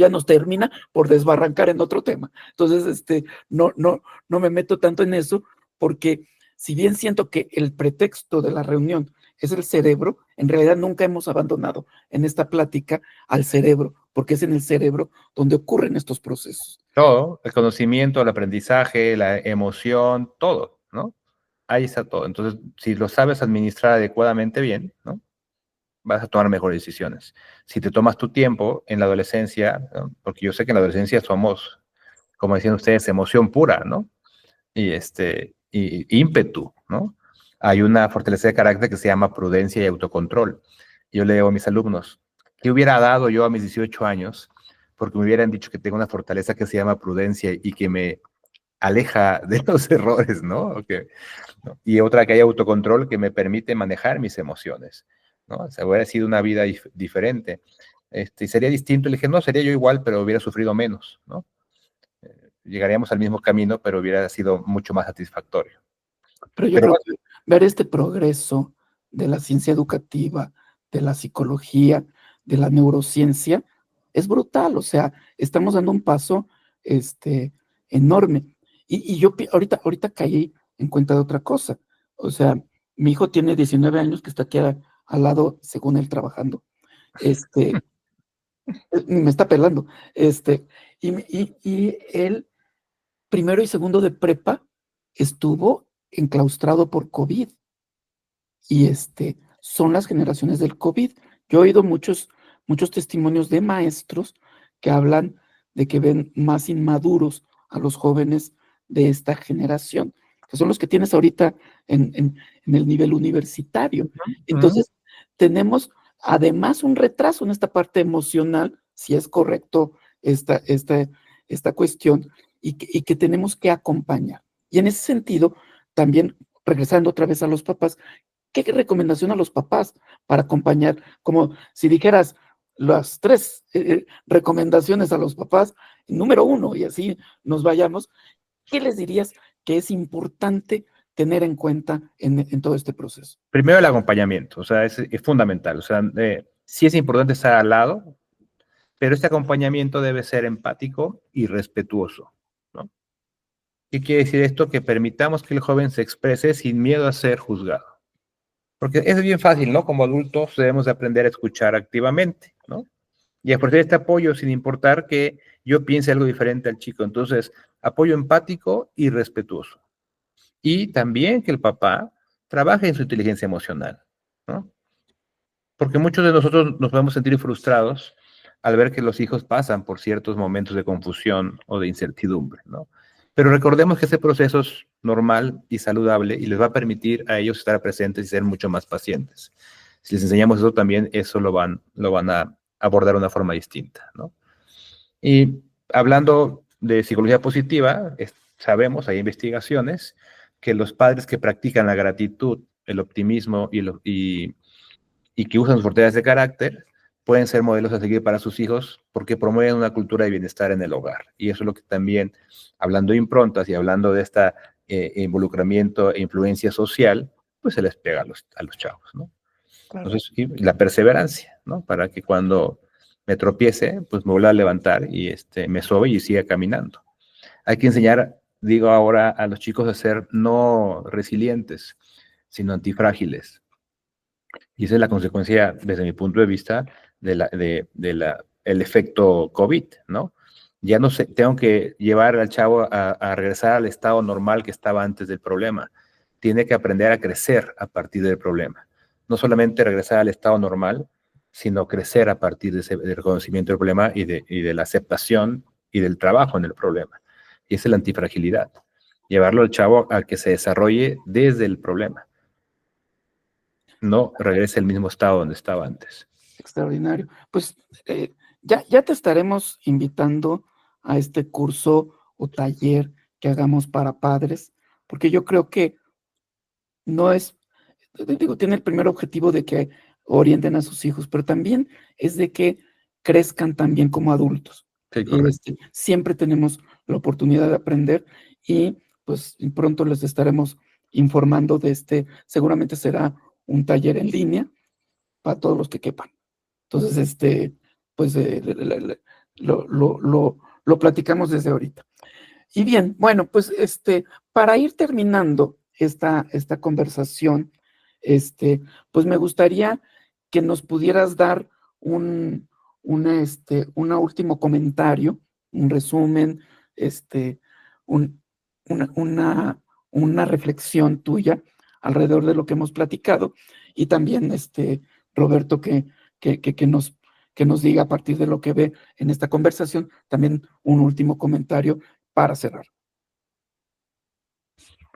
nos termina por desbarrancar en otro tema. Entonces, no me meto tanto en eso, porque si bien siento que el pretexto de la reunión es el cerebro, en realidad nunca hemos abandonado en esta plática al cerebro, porque es en el cerebro donde ocurren estos procesos. Todo, el conocimiento, el aprendizaje, la emoción, todo, ¿no? Ahí está todo. Entonces, si lo sabes administrar adecuadamente bien, ¿no? Vas a tomar mejores decisiones. Si te tomas tu tiempo en la adolescencia, ¿no? Porque yo sé que en la adolescencia somos, como decían ustedes, emoción pura, ¿no? Y ímpetu, ¿no? Hay una fortaleza de carácter que se llama prudencia y autocontrol. Yo le digo a mis alumnos, ¿qué hubiera dado yo a mis 18 años? Porque me hubieran dicho que tengo una fortaleza que se llama prudencia y que me aleja de los errores, ¿no? ¿no? Y otra que hay autocontrol que me permite manejar mis emociones, ¿no? O sea, hubiera sido una vida diferente. Y sería distinto. Le dije, no, sería yo igual, pero hubiera sufrido menos, ¿no? Llegaríamos al mismo camino, pero hubiera sido mucho más satisfactorio. Pero yo Pero creo bueno, que ver este progreso de la ciencia educativa, de la psicología, de la neurociencia, es brutal. O sea, estamos dando un paso enorme. Y yo ahorita caí en cuenta de otra cosa. O sea, mi hijo tiene 19 años, que está aquí al lado, según él, trabajando. Este, Me está pelando. Y él, primero y segundo de prepa, estuvo enclaustrado por COVID. Y son las generaciones del COVID. Yo he oído muchos testimonios de maestros que hablan de que ven más inmaduros a los jóvenes de esta generación, que son los que tienes ahorita en el nivel universitario. Entonces, tenemos además un retraso en esta parte emocional, si es correcto esta cuestión, y que tenemos que acompañar. Y en ese sentido, también regresando otra vez a los papás, ¿qué recomendación a los papás para acompañar? Como si dijeras las 3 recomendaciones a los papás, número 1, y así nos vayamos, ¿qué les dirías que es importante tener en cuenta en todo este proceso? primero el acompañamiento, o sea, es fundamental. O sea, sí es importante estar al lado, pero este acompañamiento debe ser empático y respetuoso, ¿no? ¿Qué quiere decir esto? Que permitamos que el joven se exprese sin miedo a ser juzgado. Porque es bien fácil, ¿no? Como adultos debemos de aprender a escuchar activamente, ¿no? Y a ofrecer este apoyo sin importar que yo piense algo diferente al chico. Entonces, apoyo empático y respetuoso. y también que el papá trabaje en su inteligencia emocional, ¿no? Porque muchos de nosotros nos podemos sentir frustrados al ver que los hijos pasan por ciertos momentos de confusión o de incertidumbre, ¿no? Pero recordemos que ese proceso es normal y saludable y les va a permitir a ellos estar presentes y ser mucho más pacientes. Si les enseñamos eso también, eso lo van a abordar de una forma distinta, ¿no? Y hablando de psicología positiva, sabemos, hay investigaciones, que los padres que practican la gratitud, el optimismo y que usan sus fortalezas de carácter, pueden ser modelos a seguir para sus hijos porque promueven una cultura de bienestar en el hogar. Y eso es lo que también, hablando de improntas y hablando de este involucramiento e influencia social, pues se les pega a los chavos, ¿no? Claro. Entonces, y la perseverancia, ¿no? Para que cuando me tropiece, pues me vuelva a levantar y me sobe y siga caminando. Hay que enseñar, digo ahora, a los chicos a ser no resilientes, sino antifrágiles. Y esa es la consecuencia, desde mi punto de vista, el efecto COVID, ¿no? Ya no sé, tengo que llevar al chavo a regresar al estado normal que estaba antes del problema. Tiene que aprender a crecer a partir del problema. No solamente regresar al estado normal, sino crecer a partir del reconocimiento del problema y de la aceptación y del trabajo en el problema. Y esa es la antifragilidad. Llevarlo al chavo a que se desarrolle desde el problema, no regrese al mismo estado donde estaba antes. Extraordinario. Pues ya te estaremos invitando a este curso o taller que hagamos para padres, porque yo creo que no es, digo, tiene el primer objetivo de que orienten a sus hijos, pero también es de que crezcan también como adultos. Sí, correcto. Siempre tenemos la oportunidad de aprender y pues pronto les estaremos informando de seguramente será un taller en línea para todos los que quepan. Entonces, pues lo platicamos desde ahorita. Y bien, bueno, pues para ir terminando esta conversación, pues me gustaría que nos pudieras dar un último comentario, un resumen, un, una reflexión tuya alrededor de lo que hemos platicado y también, Roberto, que nos diga a partir de lo que ve en esta conversación, también un último comentario para cerrar.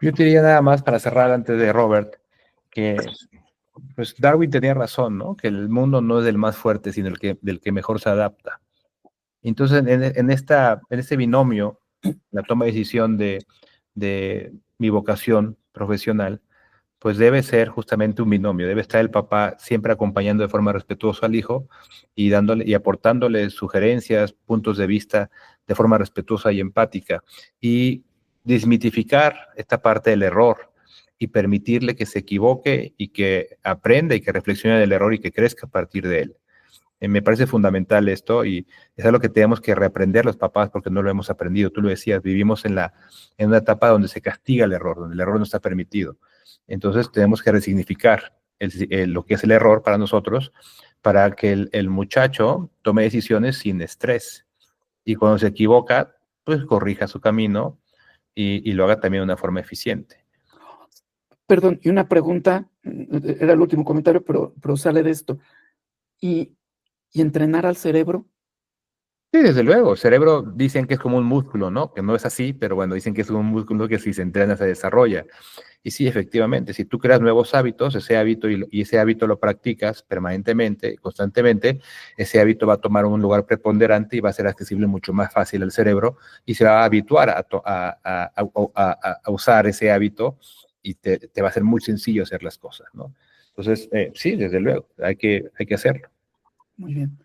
Yo te diría nada más para cerrar antes de Robert, que pues Darwin tenía razón, ¿no? Que el mundo no es del más fuerte, sino del que mejor se adapta. Entonces, en este binomio, la toma de decisión de mi vocación profesional, pues debe ser justamente un binomio. Debe estar el papá siempre acompañando de forma respetuosa al hijo y dándole y aportándole sugerencias, puntos de vista de forma respetuosa y empática. Y desmitificar esta parte del error y permitirle que se equivoque y que aprenda y que reflexione del error y que crezca a partir de él. Me parece fundamental esto y es algo que tenemos que reaprender los papás porque no lo hemos aprendido. Tú lo decías, vivimos en una etapa donde se castiga el error, donde el error no está permitido. Entonces tenemos que resignificar lo que es el error para nosotros para que el muchacho tome decisiones sin estrés y cuando se equivoca, pues corrija su camino y lo haga también de una forma eficiente. Perdón, y una pregunta, era el último comentario, pero sale de esto. ¿Y entrenar al cerebro? Sí, desde luego. El cerebro dicen que es como un músculo, ¿no? Que no es así, pero bueno, dicen que es un músculo que si se entrena se desarrolla. Y sí, efectivamente, si tú creas nuevos hábitos, ese hábito y ese hábito lo practicas permanentemente, constantemente, ese hábito va a tomar un lugar preponderante y va a ser accesible mucho más fácil al cerebro y se va a habituar a usar ese hábito y te va a ser muy sencillo hacer las cosas, ¿no? Entonces, sí, desde luego, hay que hacerlo. Muy bien.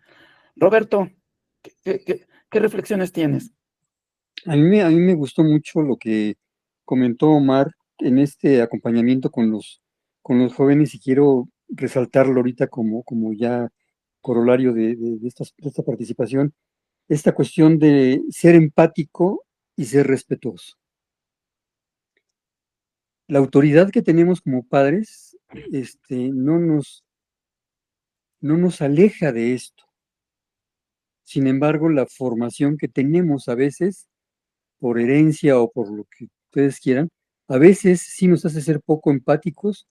Roberto, ¿qué reflexiones tienes? A mí me gustó mucho lo que comentó Omar en este acompañamiento con los jóvenes y quiero resaltarlo ahorita como ya corolario de esta participación, esta cuestión de ser empático y ser respetuoso. La autoridad que tenemos como padres no nos aleja de esto. Sin embargo, la formación que tenemos a veces, por herencia o por lo que ustedes quieran, a veces sí nos hace ser poco empáticos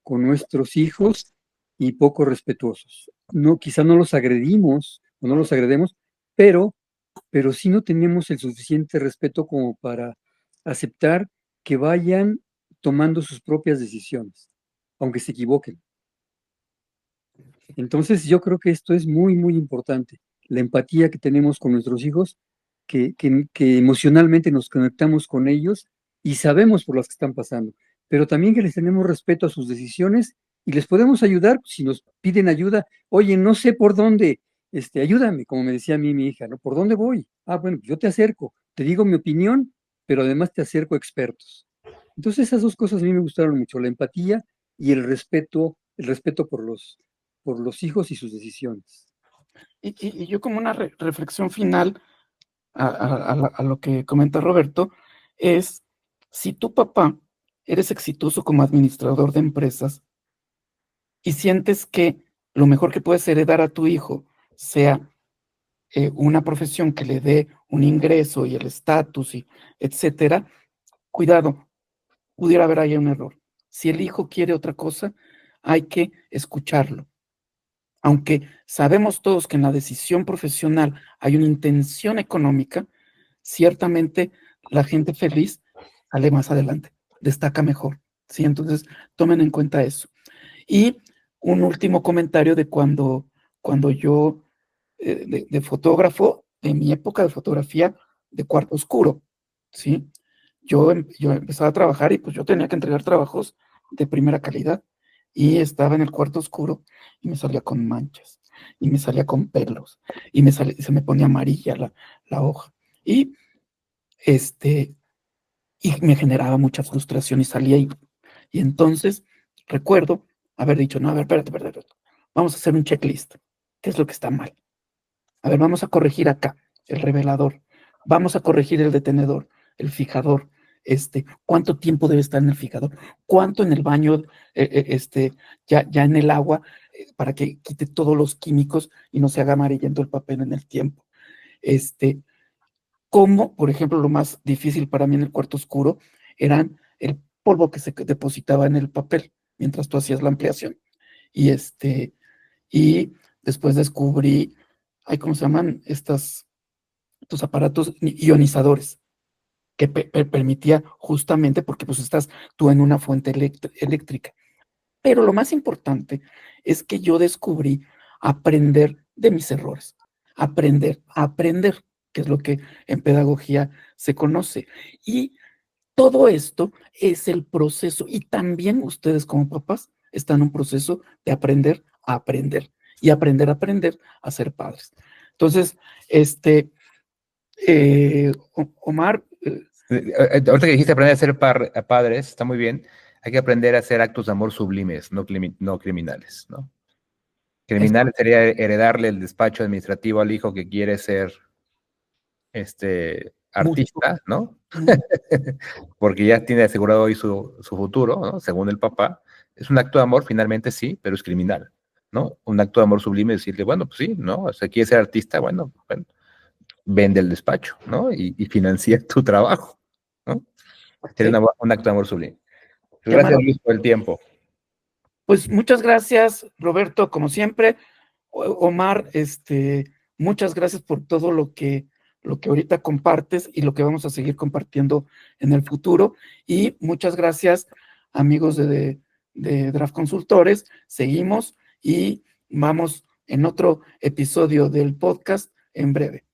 con nuestros hijos y poco respetuosos. No, quizá no los agredimos o no los agredemos, pero, pero sí no tenemos el suficiente respeto como para aceptar que vayan tomando sus propias decisiones, aunque se equivoquen. Entonces yo creo que esto es muy, muy importante, la empatía que tenemos con nuestros hijos, que emocionalmente nos conectamos con ellos y sabemos por las que están pasando, pero también que les tenemos respeto a sus decisiones y les podemos ayudar si nos piden ayuda. Oye, no sé por dónde, ayúdame, como me decía a mí mi hija, ¿no? ¿Por dónde voy? Ah, bueno, yo te acerco, te digo mi opinión, pero además te acerco a expertos. Entonces esas dos cosas a mí me gustaron mucho, la empatía y el respeto por los hijos y sus decisiones. Y yo como una reflexión final a lo que comenta Roberto, es si tu papá eres exitoso como administrador de empresas y sientes que lo mejor que puedes heredar a tu hijo sea una profesión que le dé un ingreso y el estatus y etcétera, cuidado, pudiera haber ahí un error. Si el hijo quiere otra cosa, hay que escucharlo. Aunque sabemos todos que en la decisión profesional hay una intención económica, ciertamente la gente feliz sale más adelante, destaca mejor, ¿sí? Entonces, tomen en cuenta eso. Y un último comentario de cuando yo, de fotógrafo, en mi época de fotografía de cuarto oscuro, ¿sí? Yo empezaba a trabajar y pues yo tenía que entregar trabajos de primera calidad y estaba en el cuarto oscuro y me salía con manchas y me salía con pelos y se me ponía amarilla la hoja y este, y me generaba mucha frustración y salía y entonces recuerdo haber dicho, no, a ver, espérate, vamos a hacer un checklist, ¿qué es lo que está mal? A ver, vamos a corregir acá el revelador, vamos a corregir el detenedor, el fijador, cuánto tiempo debe estar en el fijador, cuánto en el baño, ya en el agua, para que quite todos los químicos y no se haga amarillento el papel en el tiempo. Como, por ejemplo, lo más difícil para mí en el cuarto oscuro eran el polvo que se depositaba en el papel mientras tú hacías la ampliación. Y y después descubrí, ay, ¿cómo se llaman? Estos aparatos ionizadores que permitía justamente, porque pues estás tú en una fuente eléctrica. Pero lo más importante es que yo descubrí aprender de mis errores, aprender, que es lo que en pedagogía se conoce. Y todo esto es el proceso, y también ustedes como papás están en un proceso de aprender a aprender y aprender a ser padres. Entonces, Omar, Ahorita que dijiste aprender a ser padres, está muy bien. Hay que aprender a hacer actos de amor sublimes, no criminales, ¿no? es Criminal sería heredarle el despacho administrativo al hijo que quiere ser músico. artista, ¿no? Porque ya tiene asegurado hoy su futuro, ¿no? Según el papá. Es un acto de amor, finalmente sí, pero es criminal, ¿no? Un acto de amor sublime es decirle, bueno, pues sí, ¿no? O sea, quiere ser artista, bueno, vende el despacho, ¿no? Y financia tu trabajo, ¿no? Sería ¿Sí? un acto de amor sublime. Pues Qué gracias, maravilla. Luis, por el tiempo. Pues muchas gracias, Roberto, como siempre. Omar, muchas gracias por todo lo que ahorita compartes y lo que vamos a seguir compartiendo en el futuro. Y muchas gracias, amigos de Draft Consultores. Seguimos y vamos en otro episodio del podcast en breve.